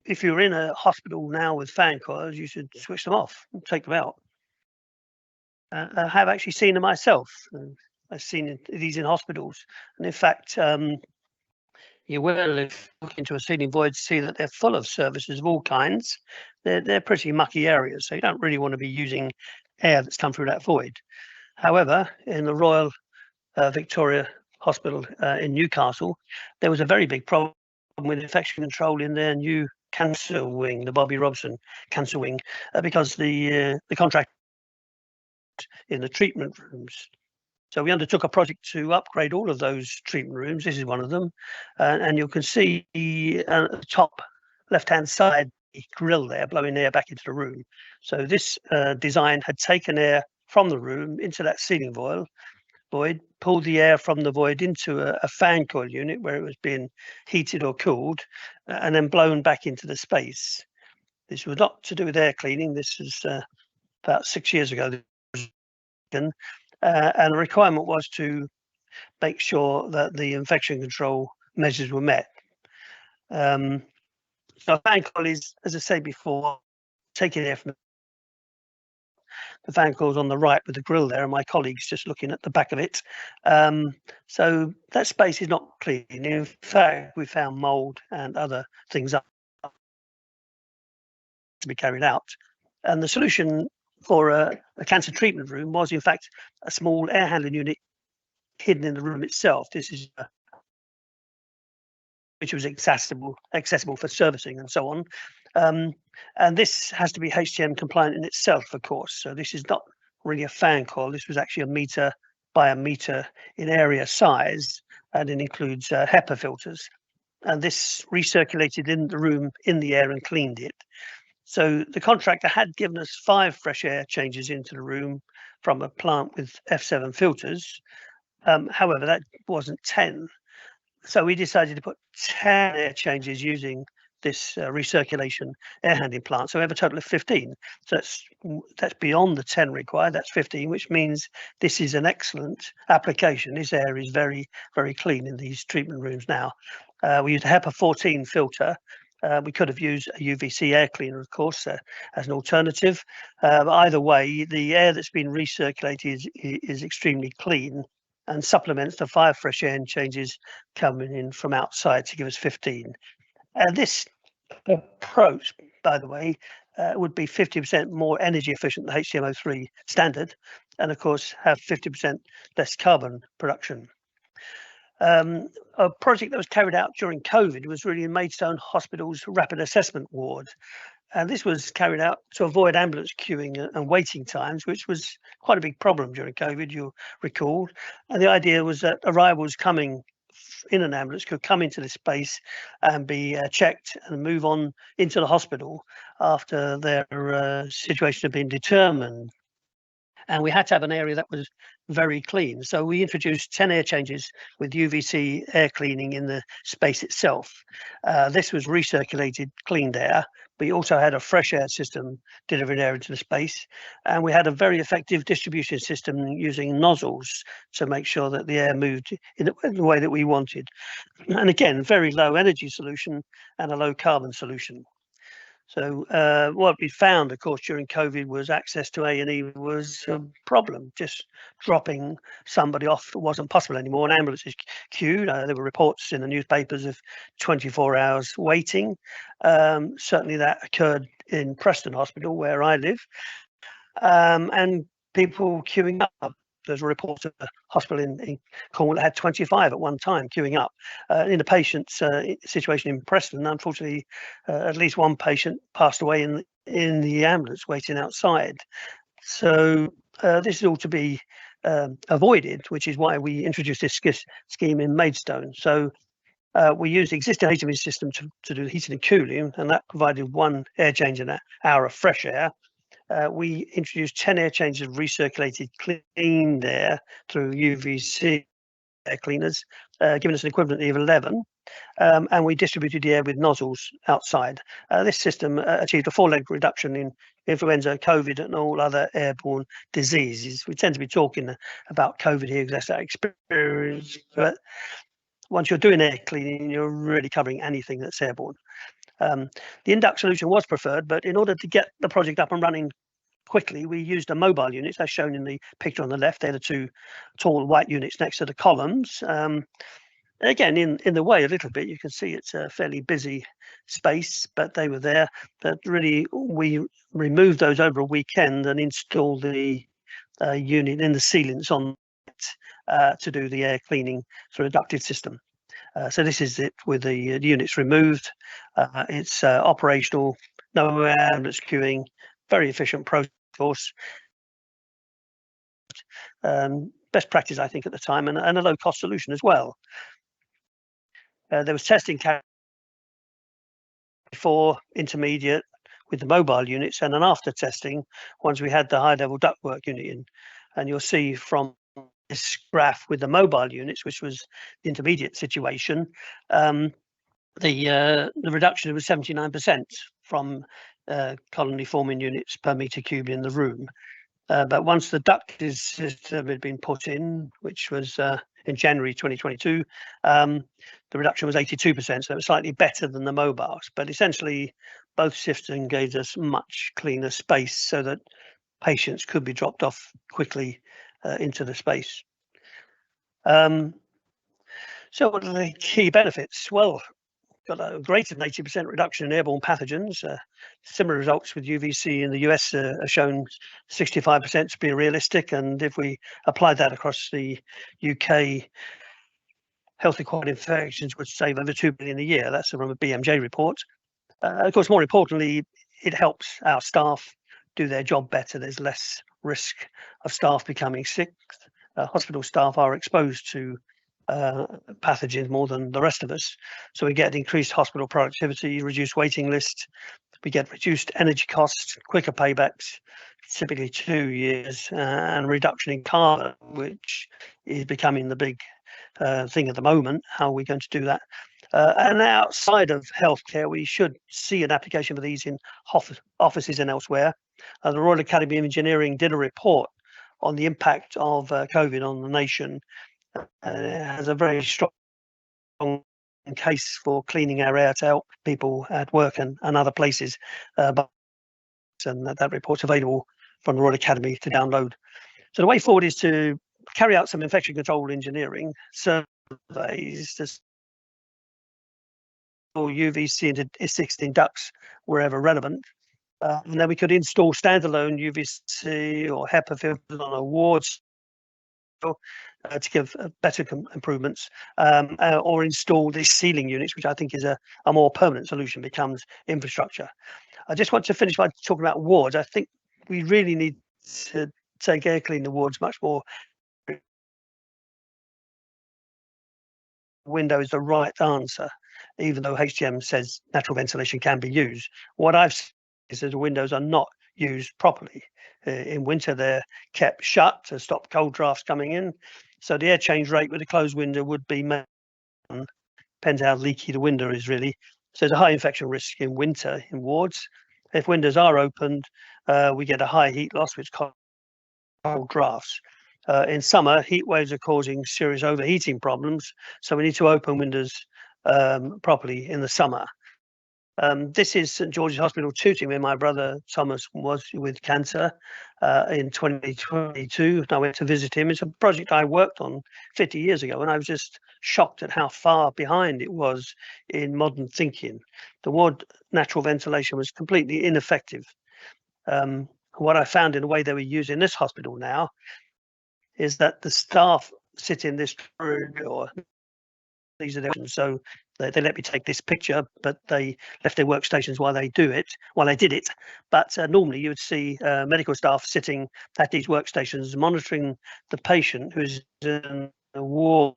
if you're in a hospital now with fan coils, you should switch them off and take them out. I have actually seen them myself. I've seen these in hospitals, and in fact, you will, if you look into a ceiling void, see that they're full of services of all kinds. They're pretty mucky areas, so you don't really want to be using air that's come through that void. However, in the Royal Victoria Hospital in Newcastle, there was a very big problem with infection control in their new cancer wing, the Bobby Robson cancer wing, because the contract in the treatment rooms. So we undertook a project to upgrade all of those treatment rooms. This is one of them, and you can see at the top left-hand side the grill there blowing air back into the room. So this design had taken air from the room into that ceiling void, pulled the air from the void into a fan coil unit where it was being heated or cooled, and then blown back into the space. This was not to do with air cleaning. This was about 6 years ago. And the requirement was to make sure that the infection control measures were met. So fan coil is, as I said before, taking air from the fan coil's on the right with the grill there, and my colleague's just looking at the back of it. So that space is not clean. In fact, we found mold and other things up to be carried out. And the solution for a cancer treatment room was, in fact, a small air handling unit hidden in the room itself. This is which was accessible for servicing and so on. And this has to be HTM compliant in itself, of course. So this is not really a fan coil. This was actually a meter by a meter in area size, and it includes HEPA filters. And this recirculated in the room in the air and cleaned it. So the contractor had given us 5 fresh air changes into the room from a plant with F7 filters. However, that wasn't 10. So we decided to put 10 air changes using this recirculation air handling plant. So we have a total of 15. So that's beyond the 10 required. That's 15, which means this is an excellent application. This air is very, very clean in these treatment rooms now. We used a HEPA 14 filter. We could have used a UVC air cleaner, of course, as an alternative. But either way, the air that's been recirculated is extremely clean and supplements the 5 fresh air changes coming in from outside to give us 15. This approach, by the way, would be 50% more energy efficient than HTMO3 standard, and of course have 50% less carbon production. A project that was carried out during COVID was really in Maidstone Hospital's rapid assessment ward. And this was carried out to avoid ambulance queuing and waiting times, which was quite a big problem during COVID, you'll recall. And the idea was that arrivals coming in an ambulance could come into this space and be checked and move on into the hospital after their situation had been determined. And we had to have an area that was very clean. So we introduced 10 air changes with UVC air cleaning in the space itself. This was recirculated, cleaned air. We also had a fresh air system delivering air into the space. And we had a very effective distribution system using nozzles to make sure that the air moved in the way that we wanted. And again, very low energy solution and a low carbon solution. So what we found, of course, during COVID was access to A&E was a problem. Just dropping somebody off wasn't possible anymore. An ambulance is queued. There were reports in the newspapers of 24 hours waiting. Certainly that occurred in Preston Hospital, where I live, and people queuing up. There's a report of a hospital in Cornwall that had 25 at one time queuing up. In the patient's situation in Preston, unfortunately, at least one patient passed away in the ambulance waiting outside. So this is all to be avoided, which is why we introduced this scheme in Maidstone. So we used the existing HEPA system to do heating and cooling, and that provided one air change in an hour of fresh air. We introduced 10 air changes of recirculated clean air through UVC air cleaners, giving us an equivalent of 11. And we distributed the air with nozzles outside. This system achieved a 4-leg reduction in influenza, COVID, and all other airborne diseases. We tend to be talking about COVID here because that's our experience. But once you're doing air cleaning, you're really covering anything that's airborne. The induct solution was preferred, but in order to get the project up and running quickly, we used a mobile unit, as shown in the picture on the left. They're the two tall white units next to the columns. Again, in the way a little bit, you can see it's a fairly busy space, but they were there. But really, we removed those over a weekend and installed the unit in the ceilings on it to do the air cleaning through a ducted system. So this is it with the units removed. It's operational, no ambulance queuing, very efficient process. Best practice, I think, at the time, and a low-cost solution as well. There was testing before intermediate with the mobile units, and an after testing once we had the high-level ductwork unit in. And you'll see from this graph with the mobile units, which was the intermediate situation, the reduction was 79% from colony forming units per meter cubed in the room. But once the ducted system had been put in, which was in January 2022, the reduction was 82%, so it was slightly better than the mobiles. But essentially, both systems gave us much cleaner space so that patients could be dropped off quickly into the space. So what are the key benefits? Well, got a greater than 80% reduction in airborne pathogens. Similar results with UVC in the US are shown 65% to be realistic. And if we apply that across the UK, health acquired infections would save over 2 billion a year. That's from a BMJ report. Of course, more importantly, it helps our staff do their job better. There's less risk of staff becoming sick. Hospital staff are exposed to pathogens more than the rest of us. So we get increased hospital productivity, reduced waiting lists, we get reduced energy costs, quicker paybacks, typically 2 years, and reduction in carbon, which is becoming the big thing at the moment. How are we going to do that? And outside of healthcare, we should see an application for these in offices and elsewhere. The Royal Academy of Engineering did a report on the impact of COVID on the nation. Has a very strong case for cleaning our air to help people at work and other places. And that report's available from the Royal Academy to download. So the way forward is to carry out some infection control engineering surveys to UVC into existing ducts wherever relevant. And then we could install standalone UVC or HEPA filters on awards to give better improvements, or install these ceiling units, which I think is a more permanent solution, becomes infrastructure. I just want to finish by talking about wards. I think we really need to take air cleaning wards much more. Window is the right answer, even though HTM says natural ventilation can be used. What I've seen is that the windows are not used properly. In winter, they're kept shut to stop cold drafts coming in. So the air change rate with a closed window would be, depends how leaky the window is really. So there's a high infection risk in winter in wards. If windows are opened, we get a high heat loss, which causes cold drafts. In summer, heat waves are causing serious overheating problems. So we need to open windows properly in the summer. This is St George's Hospital, Tooting, where my brother Thomas was with cancer in 2022. I went to visit him. It's a project I worked on 50 years ago, and I was just shocked at how far behind it was in modern thinking. The ward natural ventilation was completely ineffective. What I found in the way they were using this hospital now is that the staff sit in this room, or these are the, so they let me take this picture, but they left their workstations while they did it. But normally you would see medical staff sitting at these workstations monitoring the patient who's in a ward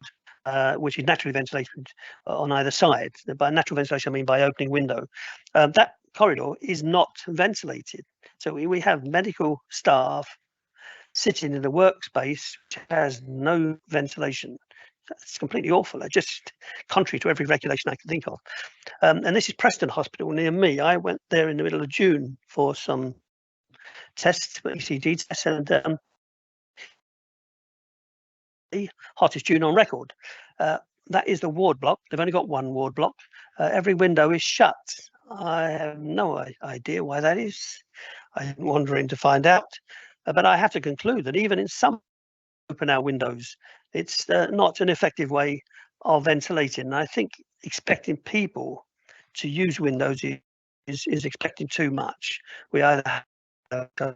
which is naturally ventilated on either side. By natural ventilation, I mean by opening window. That corridor is not ventilated. So we have medical staff sitting in a workspace which has no ventilation. It's completely awful. Just contrary to every regulation I can think of. And this is Preston Hospital near me. I went there in the middle of June for some tests, ECG tests, and the hottest June on record. That is the ward block. They've only got one ward block. Every window is shut. I have no idea why that is. I'm wondering to find out. But I have to conclude that even in some open air windows, it's not an effective way of ventilating. And I think expecting people to use windows is expecting too much. We either have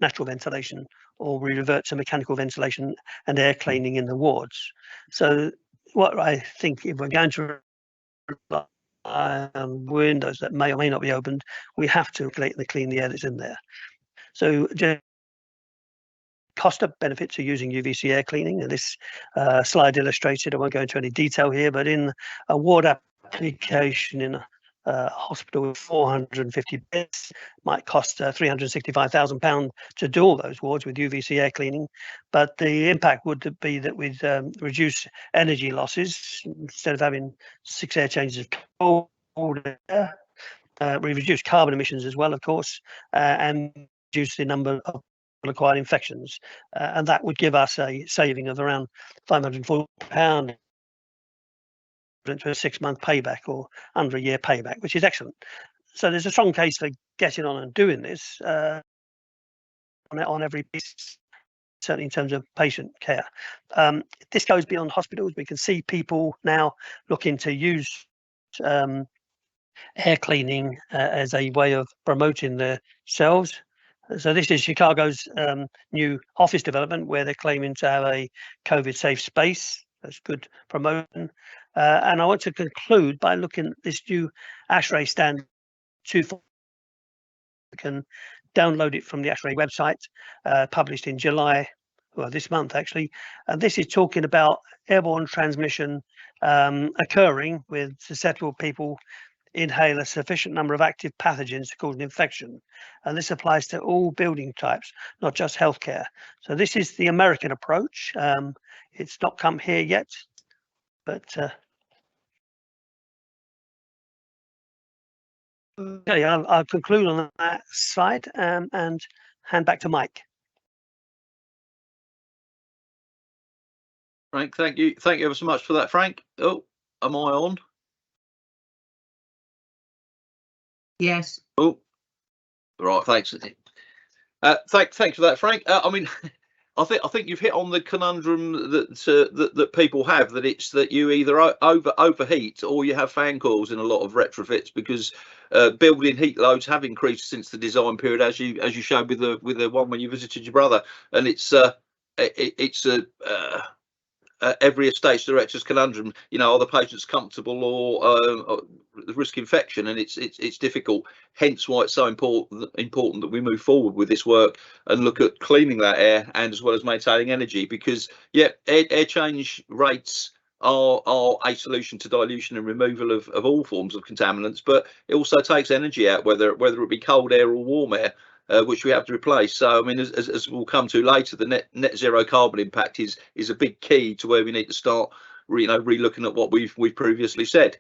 natural ventilation or we revert to mechanical ventilation and air cleaning in the wards. So what I think, if we're going to rely on windows that may or may not be opened, we have to clean the air that's in there. So just cost of benefits of using UVC air cleaning, and this slide illustrated, I won't go into any detail here, but in a ward application in a hospital with 450 beds, might cost £365,000 to do all those wards with UVC air cleaning. But the impact would be that we'd reduce energy losses. Instead of having 6 air changes of cold air, we reduce carbon emissions as well, of course, and reduce the number of acquired infections, and that would give us a saving of around £540 to a 6-month payback or under a year payback, which is excellent. So there's a strong case for getting on and doing this on every piece, certainly in terms of patient care. This goes beyond hospitals. We can see people now looking to use air cleaning as a way of promoting themselves. So this is Chicago's new office development, where they're claiming to have a COVID-safe space. That's good promotion. And I want to conclude by looking at this new ASHRAE standard 2.4. You can download it from the ASHRAE website, published in July, well, this month actually. And this is talking about airborne transmission occurring with susceptible people inhale a sufficient number of active pathogens to cause an infection, and this applies to all building types, not just healthcare. So this is the American approach. It's not come here yet, but okay, I'll conclude on that slide and hand back to Mike. Frank, thank you ever so much for that, Frank. Oh, am I on? Yes. Oh, right. Thanks. Thanks for that, Frank. I mean, I think you've hit on the conundrum that people have, that it's that you either overheat or you have fan coils in a lot of retrofits, because building heat loads have increased since the design period, as you showed with the one when you visited your brother, and it's every estate's director's conundrum. You know, are the patients comfortable or risk infection? And it's difficult. Hence why it's so important that we move forward with this work and look at cleaning that air, and as well as maintaining energy, because air change rates are a solution to dilution and removal of all forms of contaminants, but it also takes energy out, whether it be cold air or warm air, which we have to replace. So I mean, as we'll come to later, the net zero carbon impact is a big key to where we need to start re-looking at what we've previously said.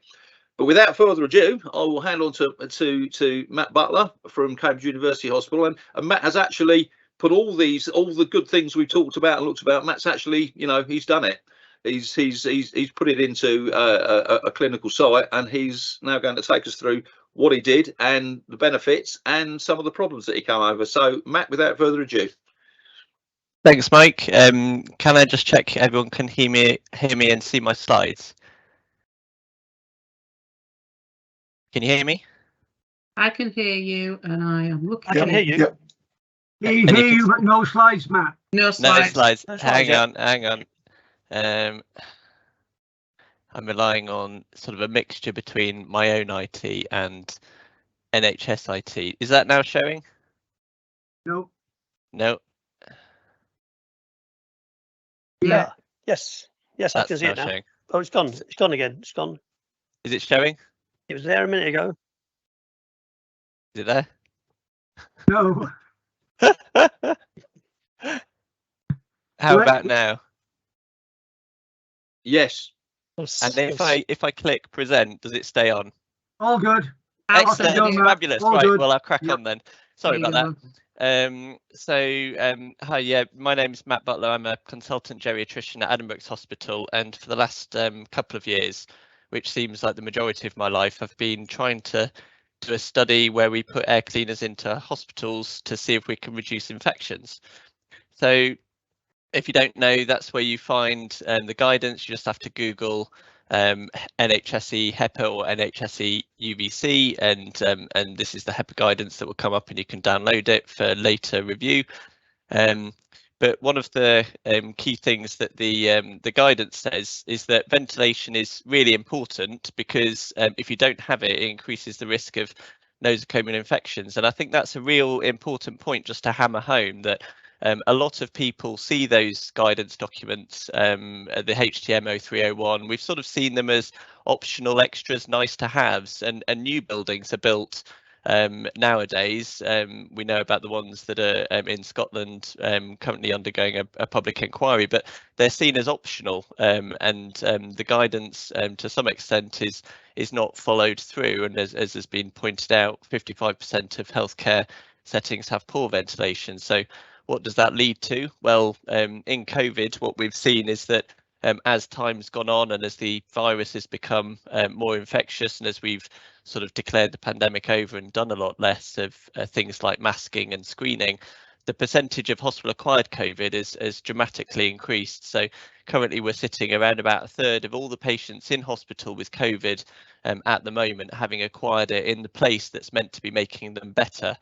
But without further ado, I will hand on to Matt Butler from Cambridge University Hospital, and Matt has actually put all the good things we've talked about and looked about. Matt's actually, he's done it. He's put it into a clinical site, and he's now going to take us through what he did and the benefits and some of the problems that he came over. So, Matt, without further ado. Thanks, Mike. Can I just check everyone can hear me and see my slides? Can you hear me? I can hear you, and I am looking. I can hear you. Yep. We And you hear can- you, but no slides, Matt. No No slides. slides. No slides yet. Hang on. I'm relying on sort of a mixture between my own IT and NHS IT. Is that now showing? No. No, Yeah. Yes. Yes, I can that's see now it now. showing. Oh, it's gone. It's gone again. It's gone. Is it showing? It was there a minute ago. Is it there? No. How Right. about now? Yes. And if I click present, does it stay on? All good. Excellent, go, Matt. fabulous. All Right, good. well, I'll crack Yep. on then. Sorry There about you that. Hi, yeah, my name's Matt Butler. I'm a consultant geriatrician at Addenbrooke's Hospital, and for the last couple of years, which seems like the majority of my life, I've been trying to do a study where we put air cleaners into hospitals to see if we can reduce infections. So if you don't know, that's where you find the guidance. You just have to Google NHSE HEPA or NHSE UVC, and this is the HEPA guidance that will come up, and you can download it for later review. But one of the key things that the guidance says is that ventilation is really important, because if you don't have it, it increases the risk of nosocomial infections. And I think that's a real important point just to hammer home, that a lot of people see those guidance documents, the HTM 0301. We've sort of seen them as optional extras, nice to haves, and new buildings are built nowadays. We know about the ones that are in Scotland currently undergoing a public inquiry, but they're seen as optional, and the guidance to some extent is not followed through. And as has been pointed out, 55% of healthcare settings have poor ventilation. So what does that lead to? Well, in COVID, what we've seen is that as time's gone on and as the virus has become more infectious, and as we've sort of declared the pandemic over and done a lot less of things like masking and screening, the percentage of hospital-acquired COVID has dramatically increased. So currently we're sitting around about a third of all the patients in hospital with COVID at the moment having acquired it in the place that's meant to be making them better,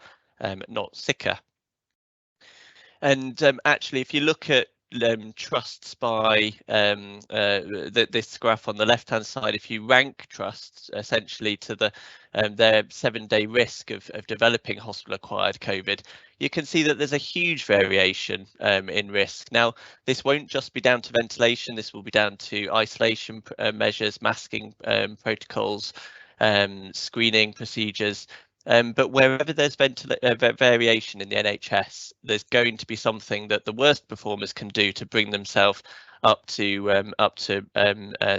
not sicker. And actually, if you look at trusts by this graph on the left-hand side, if you rank trusts essentially to their 7-day risk of developing hospital-acquired COVID, you can see that there's a huge variation in risk. Now, this won't just be down to ventilation. This will be down to isolation measures, masking protocols, screening procedures. But wherever there's variation in the NHS, there's going to be something that the worst performers can do to bring themselves up to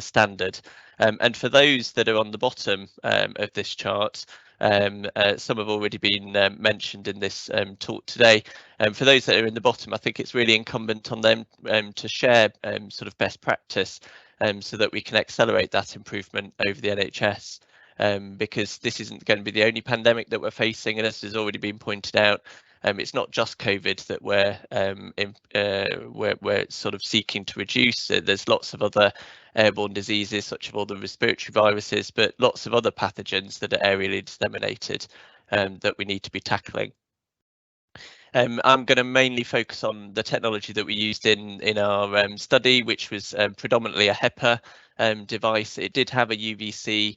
standard. And for those that are on the bottom of this chart, some have already been mentioned in this talk today. For those that are in the bottom, I think it's really incumbent on them to share sort of best practice so that we can accelerate that improvement over the NHS. Because this isn't going to be the only pandemic that we're facing, and as has already been pointed out, it's not just COVID that we're sort of seeking to reduce. There's lots of other airborne diseases, such as all the respiratory viruses, but lots of other pathogens that are aerially disseminated that we need to be tackling. I'm going to mainly focus on the technology that we used in our study, which was predominantly a HEPA device. It did have a UVC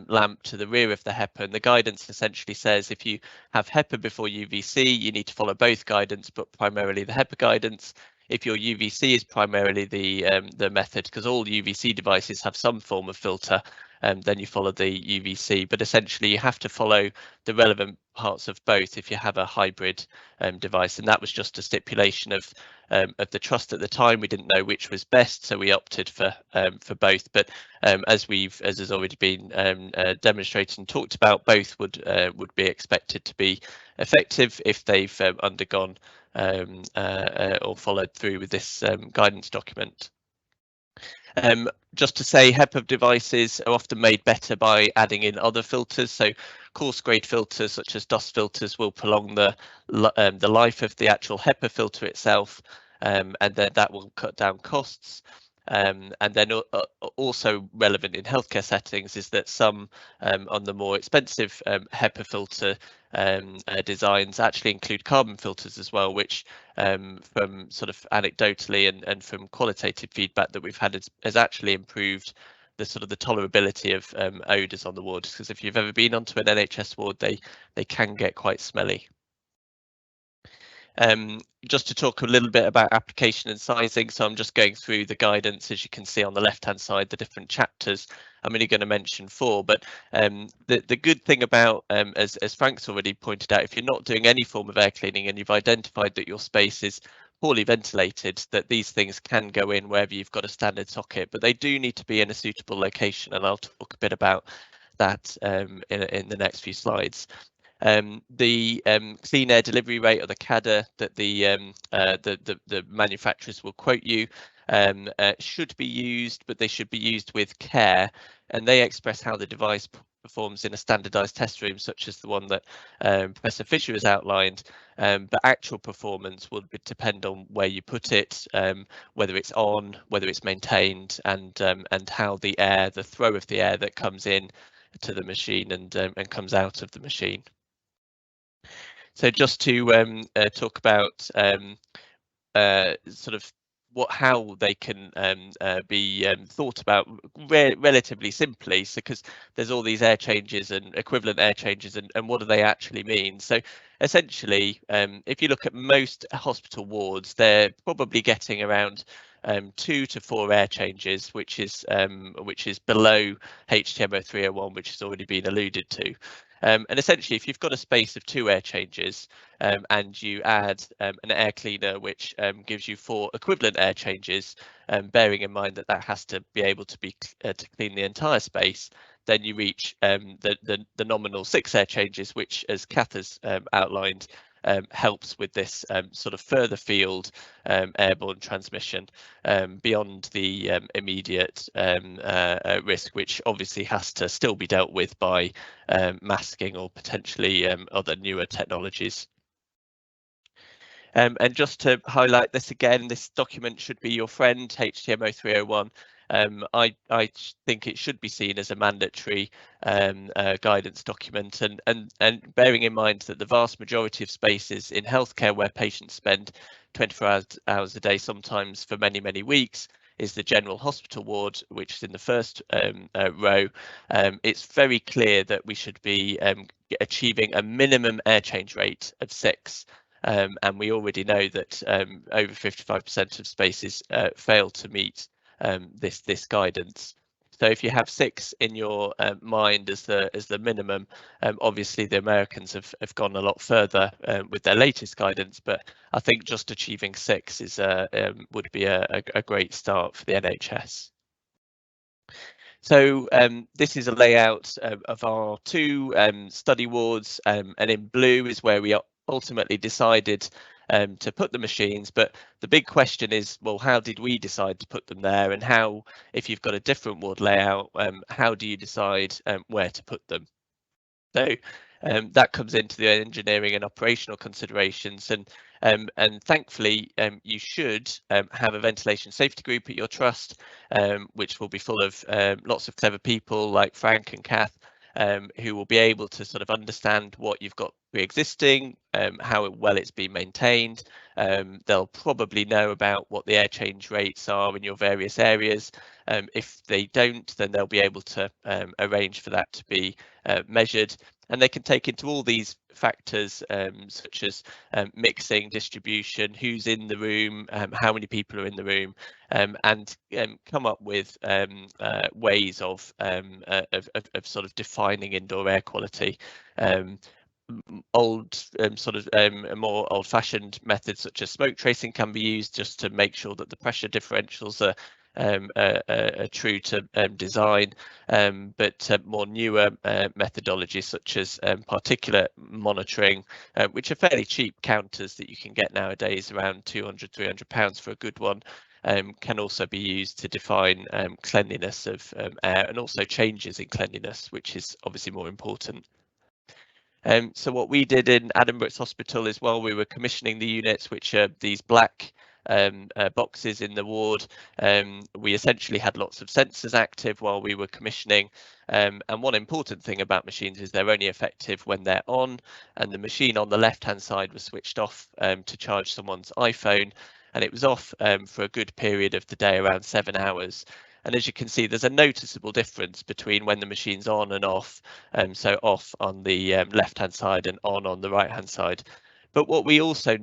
lamp to the rear of the HEPA, and the guidance essentially says if you have HEPA before UVC, you need to follow both guidance, but primarily the HEPA guidance. If your UVC is primarily the method, because all UVC devices have some form of filter, then you follow the UVC. But essentially, you have to follow the relevant parts of both if you have a hybrid device, and that was just a stipulation of the trust at the time. We didn't know which was best, so we opted for both. But as has already been demonstrated and talked about, both would be expected to be effective if they've undergone or followed through with this guidance document. Just to say, HEPA devices are often made better by adding in other filters. So coarse grade filters such as dust filters will prolong the life of the actual HEPA filter itself, and then that will cut down costs. And then also relevant in healthcare settings is that some on the more expensive HEPA filter designs actually include carbon filters as well, which from sort of anecdotally and from qualitative feedback that we've had has actually improved the sort of the tolerability of odours on the ward, because if you've ever been onto an NHS ward, they can get quite smelly. Just to talk a little bit about application and sizing, so I'm just going through the guidance, as you can see on the left hand side, the different chapters. I'm only going to mention 4, but the good thing about, as Frank's already pointed out, if you're not doing any form of air cleaning and you've identified that your space is poorly ventilated, that these things can go in wherever you've got a standard socket, but they do need to be in a suitable location, and I'll talk a bit about that in the next few slides. The clean air delivery rate, or the CADA, that the manufacturers will quote you should be used, but they should be used with care, and they express how the device performs in a standardized test room such as the one that Professor Fisher has outlined, but actual performance will depend on where you put it, whether it's on, whether it's maintained, and how the throw of the air that comes in to the machine and comes out of the machine. So just to talk about sort of how they can be thought about relatively simply, so because there's all these air changes and equivalent air changes, and what do they actually mean? So essentially, if you look at most hospital wards, they're probably getting around 2 to 4 air changes, which is below HTMO 301, which has already been alluded to. And essentially, if you've got a space of 2 air changes and you add an air cleaner which gives you 4 equivalent air changes, bearing in mind that that has to be able to be to clean the entire space, then you reach the nominal 6 air changes, which, as Kath has outlined, helps with this sort of further field airborne transmission beyond the immediate risk, which obviously has to still be dealt with by masking or potentially other newer technologies. And just to highlight this again, this document should be your friend, HTMO 301. I think it should be seen as a mandatory guidance document, and bearing in mind that the vast majority of spaces in healthcare where patients spend 24 hours a day, sometimes for many weeks, is the general hospital ward, which is in the first row. It's very clear that we should be achieving a minimum air change rate of 6. And we already know that over 55% of spaces fail to meet this guidance. So if you have 6 in your mind as the minimum, obviously the Americans have gone a lot further with their latest guidance, but I think just achieving 6 is would be a great start for the NHS. So this is a layout of our 2 study wards, and in blue is where we ultimately decided to put the machines, but the big question is, well, how did we decide to put them there, and how, if you've got a different ward layout, how do you decide where to put them? So that comes into the engineering and operational considerations, and thankfully you should have a ventilation safety group at your trust, which will be full of lots of clever people like Frank and Kath, who will be able to sort of understand what you've got pre-existing, how well it's been maintained. They'll probably know about what the air change rates are in your various areas. If they don't, then they'll be able to arrange for that to be measured, and they can take into all these factors such as mixing, distribution, who's in the room, how many people are in the room, and come up with ways of sort of defining indoor air quality. More old-fashioned methods such as smoke tracing can be used just to make sure that the pressure differentials are true to design, but more newer methodologies such as particulate monitoring, which are fairly cheap counters that you can get nowadays, around £200–300 for a good one, can also be used to define cleanliness of air, and also changes in cleanliness, which is obviously more important. So what we did in Adam Brooks Hospital is, while we were commissioning the units, which are these black boxes in the ward, we essentially had lots of sensors active while we were commissioning. And one important thing about machines is they're only effective when they're on, and the machine on the left hand side was switched off to charge someone's iPhone, and it was off for a good period of the day, around 7 hours. And as you can see, there's a noticeable difference between when the machine's on and off, so off on the left hand side and on the right hand side. But what we also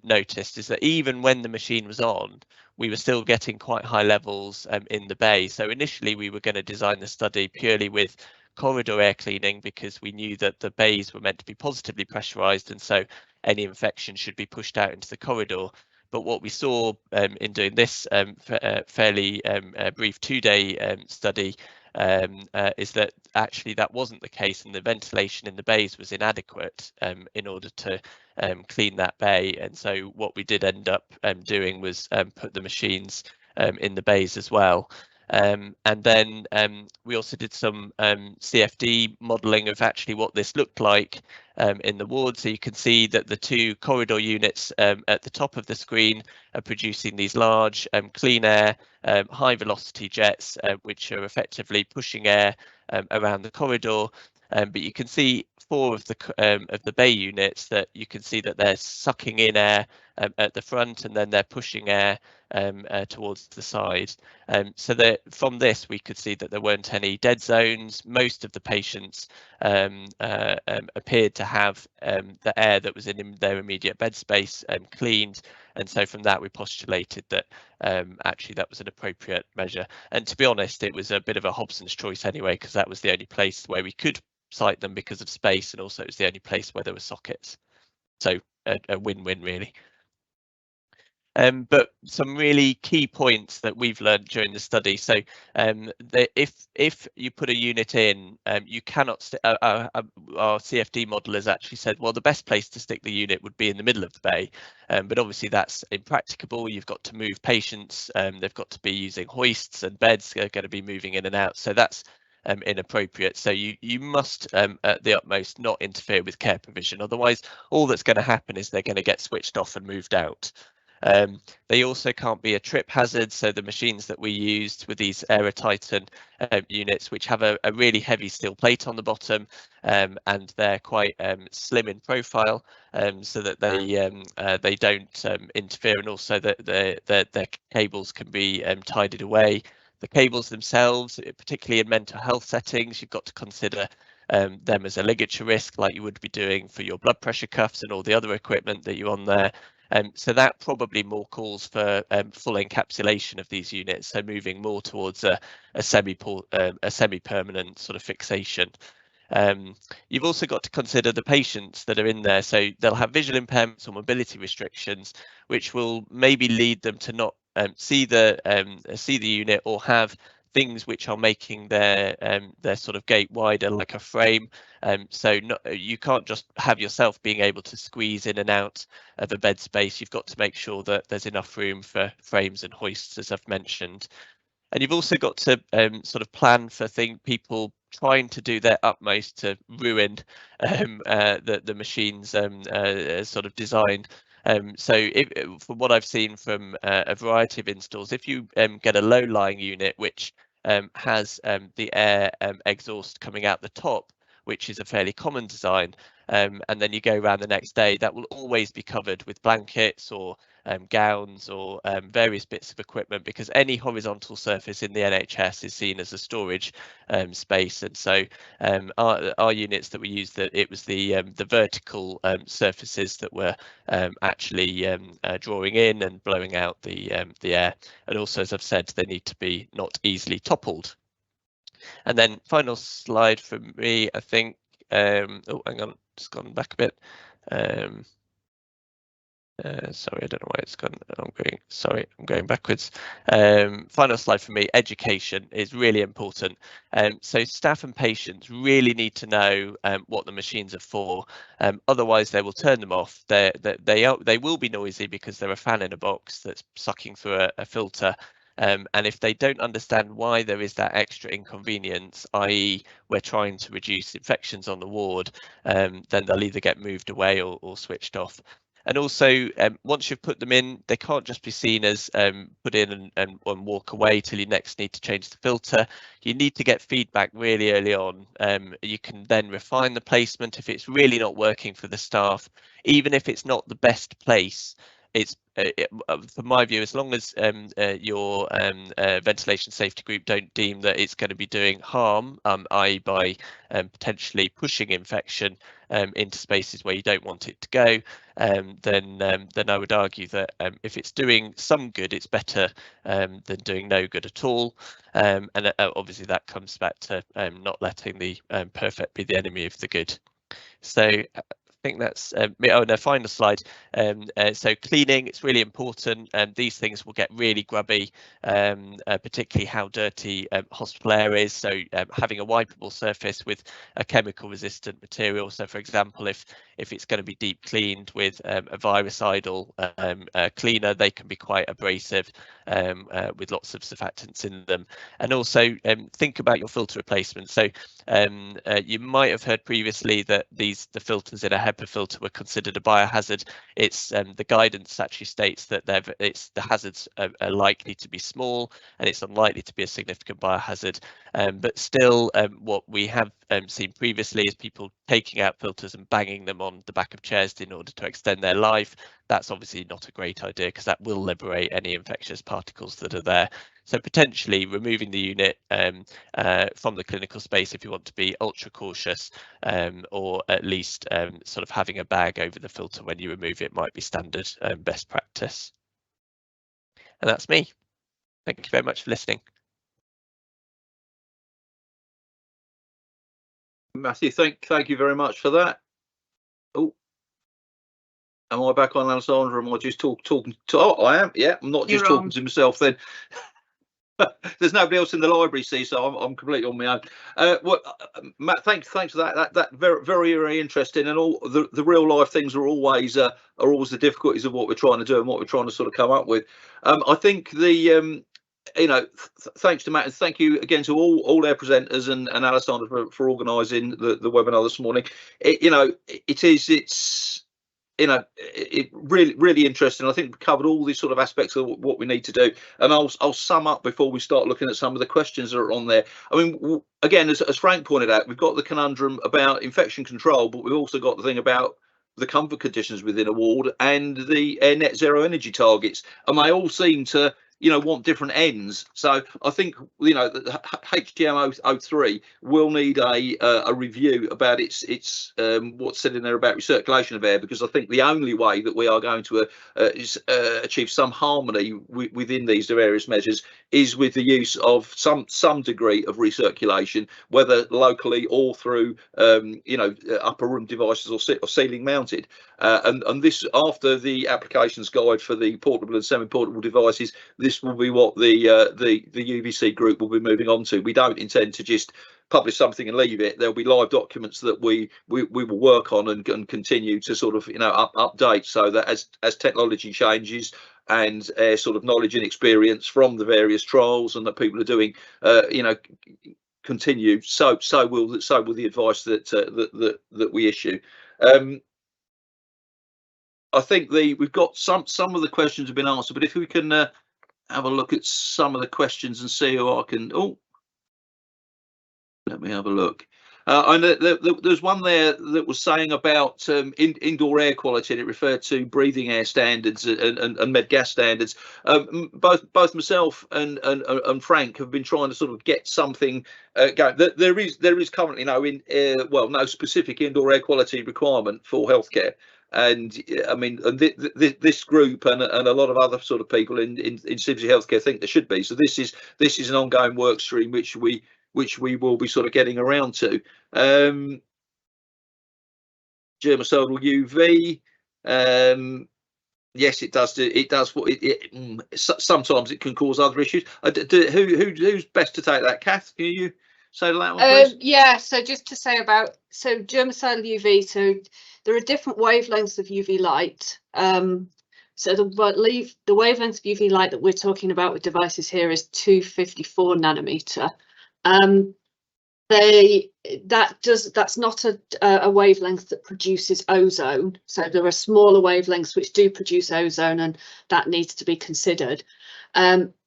noticed is that even when the machine was on, we were still getting quite high levels in the bay. So initially we were going to design the study purely with corridor air cleaning, because we knew that the bays were meant to be positively pressurized, and so any infection should be pushed out into the corridor. But what we saw in doing this fairly brief 2-day study is that actually that wasn't the case, and the ventilation in the bays was inadequate in order to clean that bay. And so what we did end up doing was put the machines in the bays as well. And then we also did some CFD modelling of actually what this looked like in the ward. So you can see that the 2 corridor units at the top of the screen are producing these large clean air high velocity jets, which are effectively pushing air around the corridor. But you can see 4 of the bay units, that you can see that they're sucking in air at the front, and then they're pushing air towards the side. So that from this we could see that there weren't any dead zones. Most of the patients appeared to have the air that was in their immediate bed space cleaned, and so from that we postulated that actually that was an appropriate measure. And to be honest, it was a bit of a Hobson's choice anyway, because that was the only place where we could site them because of space, and also it was the only place where there were sockets. So a win-win really. But some really key points that we've learned during the study. So if you put a unit in, you cannot, our CFD model has actually said, well, the best place to stick the unit would be in the middle of the bay. But obviously that's impracticable. You've got to move patients, they've got to be using hoists, and beds are going to be moving in and out. So that's inappropriate. So you must at the utmost not interfere with care provision. Otherwise, all that's going to happen is they're going to get switched off and moved out. They also can't be a trip hazard. So the machines that we used with these Aerotitan units, which have a really heavy steel plate on the bottom, and they're quite slim in profile, so that they don't interfere, and also that their cables can be tidied away. The cables themselves, particularly in mental health settings, you've got to consider them as a ligature risk, like you would be doing for your blood pressure cuffs and all the other equipment that you're on there. So that probably more calls for full encapsulation of these units, so moving more towards a semi-permanent sort of fixation. You've also got to consider the patients that are in there, so they'll have visual impairments or mobility restrictions, which will maybe lead them to not see the unit, or have things which are making their sort of gate wider, like a frame. So you can't just have yourself being able to squeeze in and out of a bed space. You've got to make sure that there's enough room for frames and hoists, as I've mentioned. And you've also got to sort of plan for people trying to do their utmost to ruin the machine's sort of design. So from what I've seen from a variety of installs, if you get a low-lying unit which has the air exhaust coming out the top, which is a fairly common design, and then you go around the next day, that will always be covered with blankets or gowns or various bits of equipment, because any horizontal surface in the NHS is seen as a storage space. And so our units that we used, that it was the vertical surfaces that were actually drawing in and blowing out the air. And also, as I've said, they need to be not easily toppled. And then final slide for me, I think. Oh, hang on, just gone back a bit. Sorry, I don't know why it's gone. I'm going backwards. Final slide for me. Education is really important. So staff and patients really need to know what the machines are for. Otherwise, they will turn them off. They will be noisy because they're a fan in a box that's sucking through a filter. And if they don't understand why there is that extra inconvenience, i.e. we're trying to reduce infections on the ward, then they'll either get moved away or switched off. And also, once you've put them in, they can't just be seen as put in and walk away till you next need to change the filter. You need to get feedback really early on. You can then refine the placement if it's really not working for the staff, even if it's not the best place. It's from my view, as long as your ventilation safety group don't deem that it's going to be doing harm, i.e. by potentially pushing infection into spaces where you don't want it to go, then I would argue that if it's doing some good, it's better than doing no good at all. And obviously that comes back to not letting the perfect be the enemy of the good. So I think that's final slide. So cleaning, it's really important, and these things will get really grubby, particularly how dirty hospital air is. So having a wipeable surface with a chemical resistant material. So for example, if it's going to be deep cleaned with a virucidal cleaner, they can be quite abrasive with lots of surfactants in them. And also think about your filter replacement. So you might have heard previously that the filters in a HEPA filter were considered a biohazard. It's the guidance actually states that the hazards are likely to be small and it's unlikely to be a significant biohazard. But still, what we have seen previously is people taking out filters and banging them on the back of chairs in order to extend their life. That's obviously not a great idea because that will liberate any infectious particles that are there. So potentially removing the unit from the clinical space if you want to be ultra cautious, or at least sort of having a bag over the filter when you remove it might be standard best practice. And that's me. Thank you very much for listening. Matthew, thank you very much for that. Oh, am I back on, Alessandra? Am I just talking to? Oh, I am. Yeah, I'm not just talking to myself then. There's nobody else in the library, see, so I'm completely on my own. Matt, thanks for that. That very interesting, and all the real life things are always the difficulties of what we're trying to do and what we're trying to sort of come up with. I think the thanks to Matt, and thank you again to all our presenters and Alessandra for organising the webinar this morning. It's really interesting. I think we've covered all these sort of aspects of what we need to do, and I'll sum up before we start looking at some of the questions that are on there. I mean, again, as Frank pointed out, we've got the conundrum about infection control, but we've also got the thing about the comfort conditions within a ward and the net zero energy targets, and they all seem to want different ends. So I think the HTM 03 will need a review about its what's said in there about recirculation of air, because I think the only way that we are going to achieve some harmony within these various measures is with the use of some degree of recirculation, whether locally or through upper room devices or ceiling mounted. And this, after the applications guide for the portable and semi-portable devices, this will be what the UVC group will be moving on to. We don't intend to just publish something and leave it. There'll be live documents that we will work on and continue to sort of update, so that as technology changes and sort of knowledge and experience from the various trials and that people are doing continue, so will the advice that we issue. I think we've got some of the questions have been answered, but if we can have a look at some of the questions and see who I can. Oh, let me have a look. I know there's one there that was saying about indoor air quality, and it referred to breathing air standards and med gas standards. Both myself and Frank have been trying to sort of get something going. There is currently no specific indoor air quality requirement for healthcare. And I mean, this group and a lot of other sort of people in Civsy Healthcare think there should be. So this is an ongoing work stream which we will be sort of getting around to. Germicidal UV. yes, it does. It does. Sometimes it can cause other issues. Who's best to take that? Kath, can you say that one, please? Yeah. So just to say about germicidal UV. So there are different wavelengths of UV light. So the wavelength of UV light that we're talking about with devices here is 254 nanometer. That's not a wavelength that produces ozone. So there are smaller wavelengths which do produce ozone, and that needs to be considered.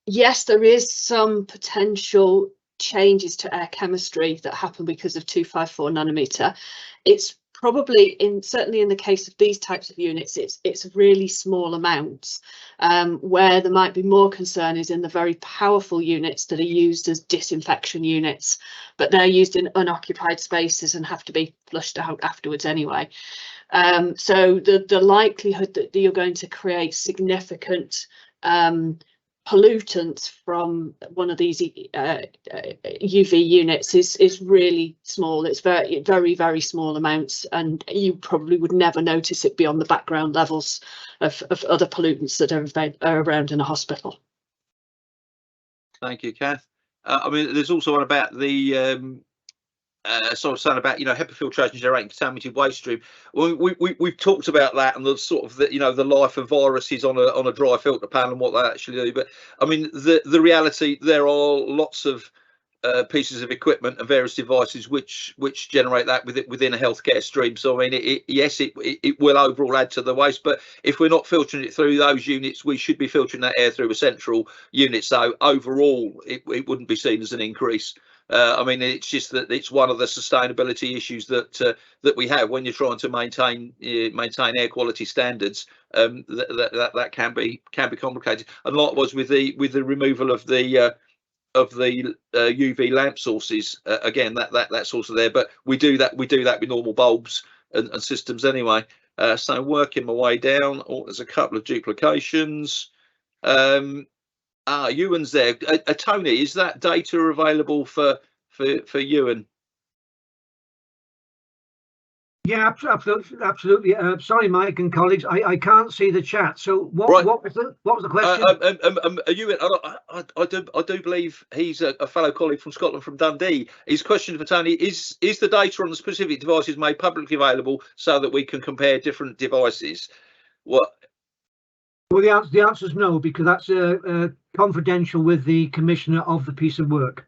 Yes, there is some potential changes to air chemistry that happen because of 254 nanometer. It's probably certainly in the case of these types of units, it's really small amounts. Where there might be more concern is in the very powerful units that are used as disinfection units, but they're used in unoccupied spaces and have to be flushed out afterwards anyway. So the likelihood that you're going to create significant pollutants from one of these UV units is really small. It's very small amounts, and you probably would never notice it beyond the background levels of other pollutants that are around in a hospital. Thank you, Kath. I mean, there's also one about the sort of saying about, HEPA filtration generating contaminated waste stream. Well, we've talked about that and the sort of the life of viruses on a dry filter pan and what they actually do. But I mean, the reality, there are lots of pieces of equipment and various devices which generate that within a healthcare stream. So I mean, it will overall add to the waste, but if we're not filtering it through those units, we should be filtering that air through a central unit. So overall, it wouldn't be seen as an increase. I mean, it's just that it's one of the sustainability issues that we have when you're trying to maintain air quality standards. That can be complicated, and likewise with the removal of the UV lamp sources. Again, that's also there, but we do that with normal bulbs and systems anyway. So working my way down, there's a couple of duplications. Ewan's there. Tony, is that data available for Ewan? Yeah, absolutely. Sorry, Mike and colleagues, I can't see the chat. So what was the question? Ewan, I do believe he's a fellow colleague from Scotland, from Dundee. His question for Tony is the data on the specific devices made publicly available so that we can compare different devices? What? Well, the answer is no, because that's confidential with the commissioner of the piece of work.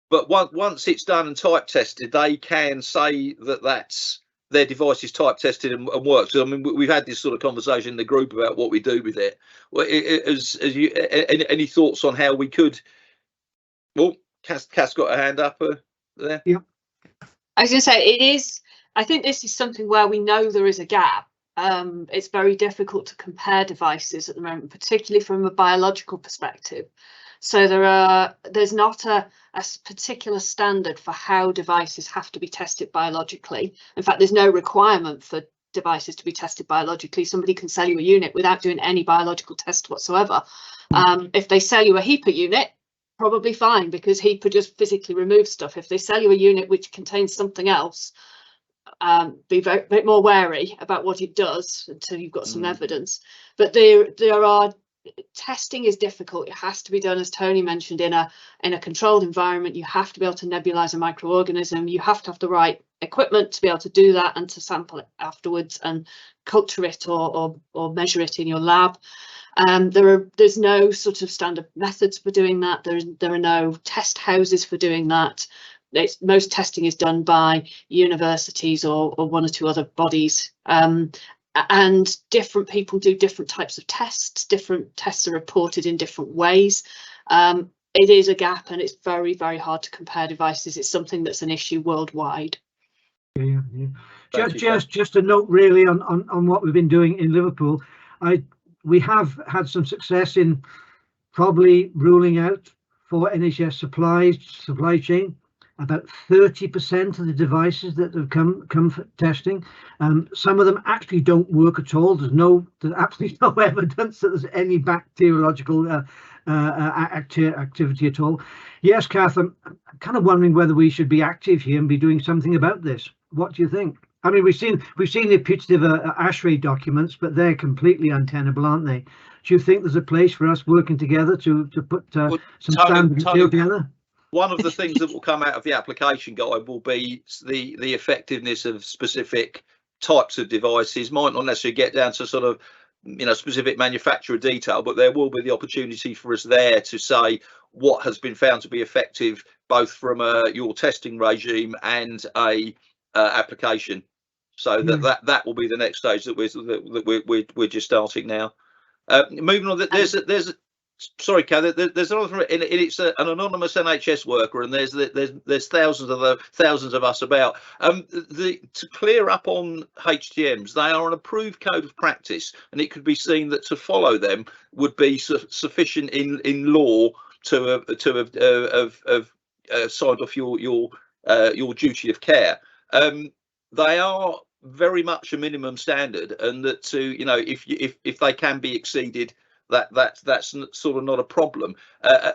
But once it's done and type tested, they can say that that's their device is type tested and works. So, I mean, we've had this sort of conversation in the group about what we do with it. Well, any thoughts on how we could? Well, Cass got a hand up there. Yeah, I was going to say it is. I think this is something where we know there is a gap. It's very difficult to compare devices at the moment, particularly from a biological perspective. So there's not a particular standard for how devices have to be tested biologically. In fact, there's no requirement for devices to be tested biologically. Somebody can sell you a unit without doing any biological test whatsoever. If they sell you a HEPA unit, probably fine, because HEPA just physically removes stuff. If they sell you a unit which contains something else, be a bit more wary about what it does until you've got some evidence. But there are testing is difficult. It has to be done, as Tony mentioned, in a controlled environment. You have to be able to nebulize a microorganism. You have to have the right equipment to be able to do that and to sample it afterwards and culture it or measure it in your lab. There's no sort of standard methods for doing that. There are no test houses for doing that. Most testing is done by universities or one or two other bodies. And different people do different types of tests. Different tests are reported in different ways. It is a gap, and it's very, very hard to compare devices. It's something that's an issue worldwide. Yeah. Just a note really on what we've been doing in Liverpool. We have had some success in probably ruling out for NHS supply chain about 30% of the devices that have come for testing. Some of them actually don't work at all. There's absolutely no evidence that there's any bacteriological activity at all. Yes, Kath, I'm kind of wondering whether we should be active here and be doing something about this. What do you think? I mean, we've seen the putative ASHRAE documents, but they're completely untenable, aren't they? Do you think there's a place for us working together to put some standard material together? One of the things that will come out of the application guide will be the effectiveness of specific types of devices. Might not necessarily get down to sort of, you know, specific manufacturer detail, but there will be the opportunity for us there to say what has been found to be effective, both from your testing regime and a application. So that will be the next stage that we're just starting now. Moving on, there's sorry, Kath, there's another, and it's an anonymous NHS worker, and there's thousands of us about. To clear up on HTMs, they are an approved code of practice, and it could be seen that to follow them would be sufficient in law to have signed off your duty of care. They are very much a minimum standard, and that to, you know, if they can be exceeded, that's sort of not a problem.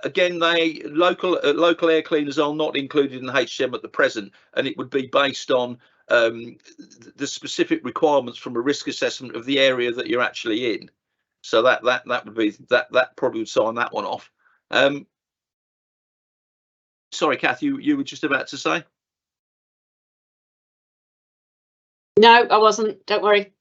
Again, local air cleaners are not included in the HTM at the present, and it would be based on the specific requirements from a risk assessment of the area that you're actually in. So that would be that probably would sign that one off. Sorry, Kath, you were just about to say? No, I wasn't. Don't worry.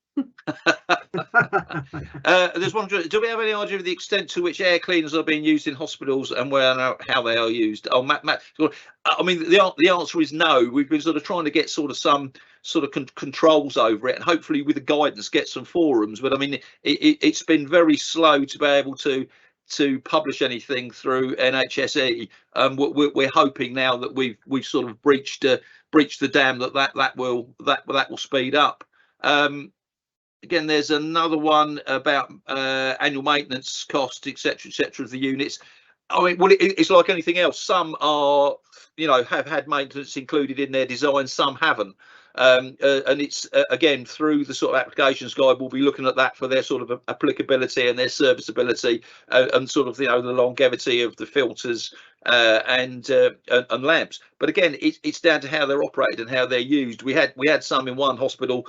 There's one. Do we have any idea of the extent to which air cleaners are being used in hospitals and how they are used? Oh, Matt. I mean, the answer is no. We've been sort of trying to get some sort of controls over it, and hopefully with the guidance get some forums. But I mean, it's been very slow to be able to publish anything through NHSE. We're hoping now that we've sort of breached the dam that will speed up. Again, there's another one about annual maintenance costs, etc., of the units. I mean, well, it's like anything else. Some are, you know, have had maintenance included in their design, some haven't. And it's again through the sort of applications guide, we'll be looking at that for their sort of applicability and their serviceability, and sort of, you know, the longevity of the filters and lamps. But again, it's down to how they're operated and how they're used. We had some in one hospital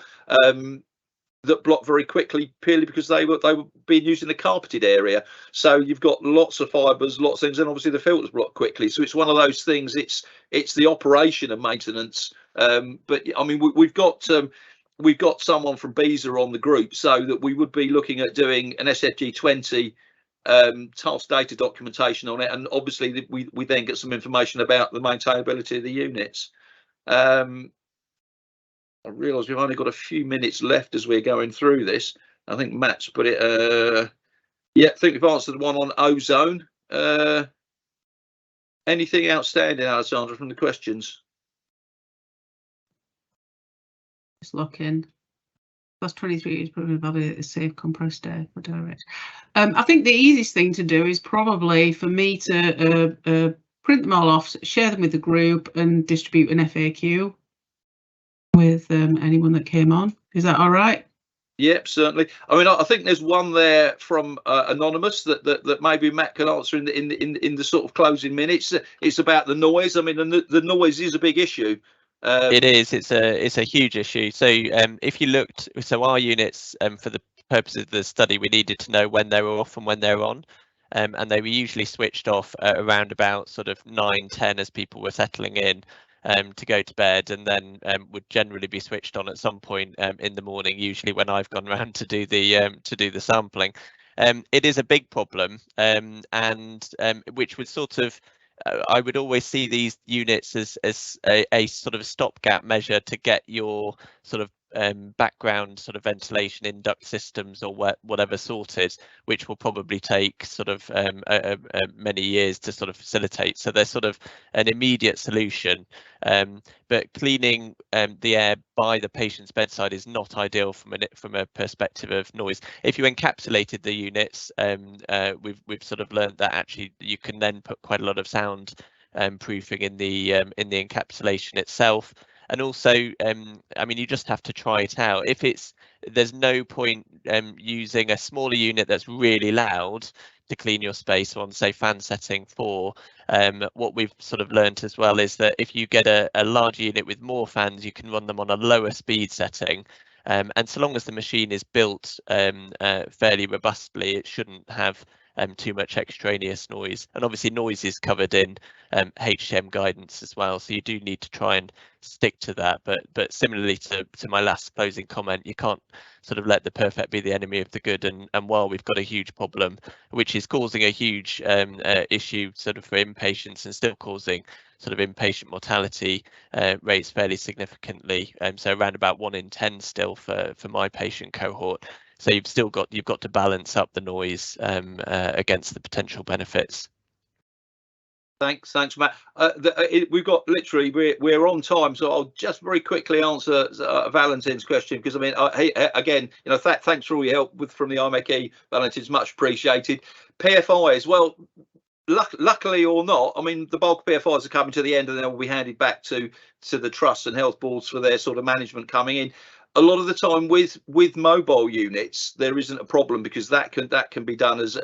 that blocked very quickly, purely because they were being used in a carpeted area. So you've got lots of fibres, lots of things, and obviously the filters block quickly. So it's one of those things. It's the operation and maintenance. But I mean, we've got someone from BESA on the group, so that we would be looking at doing an SFG 20 task data documentation on it, and obviously we then get some information about the maintainability of the units. I realise we've only got a few minutes left as we're going through this. I think Matt's put it. Yeah, I think we've answered the one on ozone. Anything outstanding, Alessandra, from the questions? Just looking. Plus 23 is probably evaluate the safe compressed air for direct. I think the easiest thing to do is probably for me to print them all off, share them with the group, and distribute an FAQ with anyone that came on. Is that all right? Yep, certainly. I mean, I think there's one there from anonymous that maybe Matt can answer in the sort of closing minutes. It's about the noise. I mean, the noise is a big issue. It is. It's a huge issue. So if you looked, so our units, for the purposes of the study, we needed to know when they were off and when they were on, and they were usually switched off around about sort of 9-10 as people were settling in to go to bed, and then would generally be switched on at some point in the morning, usually when I've gone around to do the sampling. It is a big problem, and which would sort of I would always see these units as a sort of stopgap measure to get your sort of background sort of ventilation in duct systems or whatever sorted, which will probably take sort of many years to sort of facilitate. So they're sort of an immediate solution, but cleaning the air by the patient's bedside is not ideal from a perspective of noise. If you encapsulated the units, we've sort of learned that actually you can then put quite a lot of sound proofing in the encapsulation itself. And also, I mean, you just have to try it out. If there's no point using a smaller unit that's really loud to clean your space on, say, fan setting 4. What we've sort of learned as well is that if you get a larger unit with more fans, you can run them on a lower speed setting. And so long as the machine is built fairly robustly, it shouldn't have too much extraneous noise. And obviously noise is covered in HTM guidance as well, so you do need to try and stick to that. But similarly to my last closing comment, you can't sort of let the perfect be the enemy of the good. And while we've got a huge problem which is causing a huge issue sort of for inpatients and still causing sort of inpatient mortality rates fairly significantly, so around about 1 in 10 still for my patient cohort. So you've got to balance up the noise against the potential benefits. Thanks, Matt. We've got literally we're on time, so I'll just very quickly answer Valentin's question, because I mean, again, you know, thanks for all your help from the IMEC. Valentin's much appreciated. PFIs, well, luckily or not, I mean, the bulk of PFIs are coming to the end, and then will be handed back to the trusts and health boards for their sort of management coming in. A lot of the time with mobile units, there isn't a problem, because that can be done as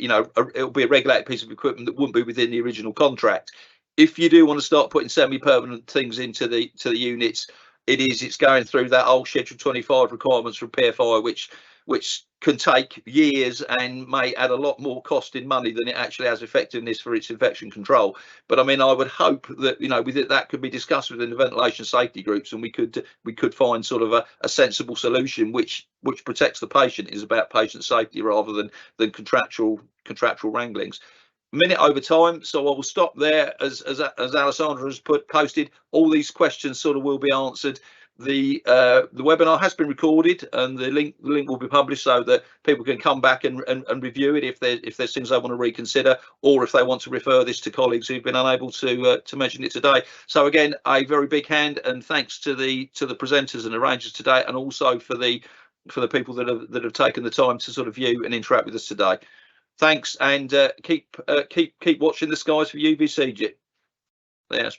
you know, it'll be a regulated piece of equipment that wouldn't be within the original contract. If you do want to start putting semi-permanent things into the units, it's going through that old Schedule 25 requirements for PFI, which can take years and may add a lot more cost in money than it actually has effectiveness for its infection control. But I mean, I would hope that, you know, that could be discussed within the ventilation safety groups, and we could find sort of a sensible solution which protects the patient, is about patient safety rather than contractual wranglings. Minute over time, so I will stop there. As Alessandra has posted, all these questions sort of will be answered. The webinar has been recorded, and the link will be published so that people can come back and review it if there's things they want to reconsider, or if they want to refer this to colleagues who've been unable to mention it today. So again, a very big hand and thanks to the presenters and arrangers today, and also for the people that have taken the time to sort of view and interact with us today. Thanks, and keep watching the skies for UVC. Yes.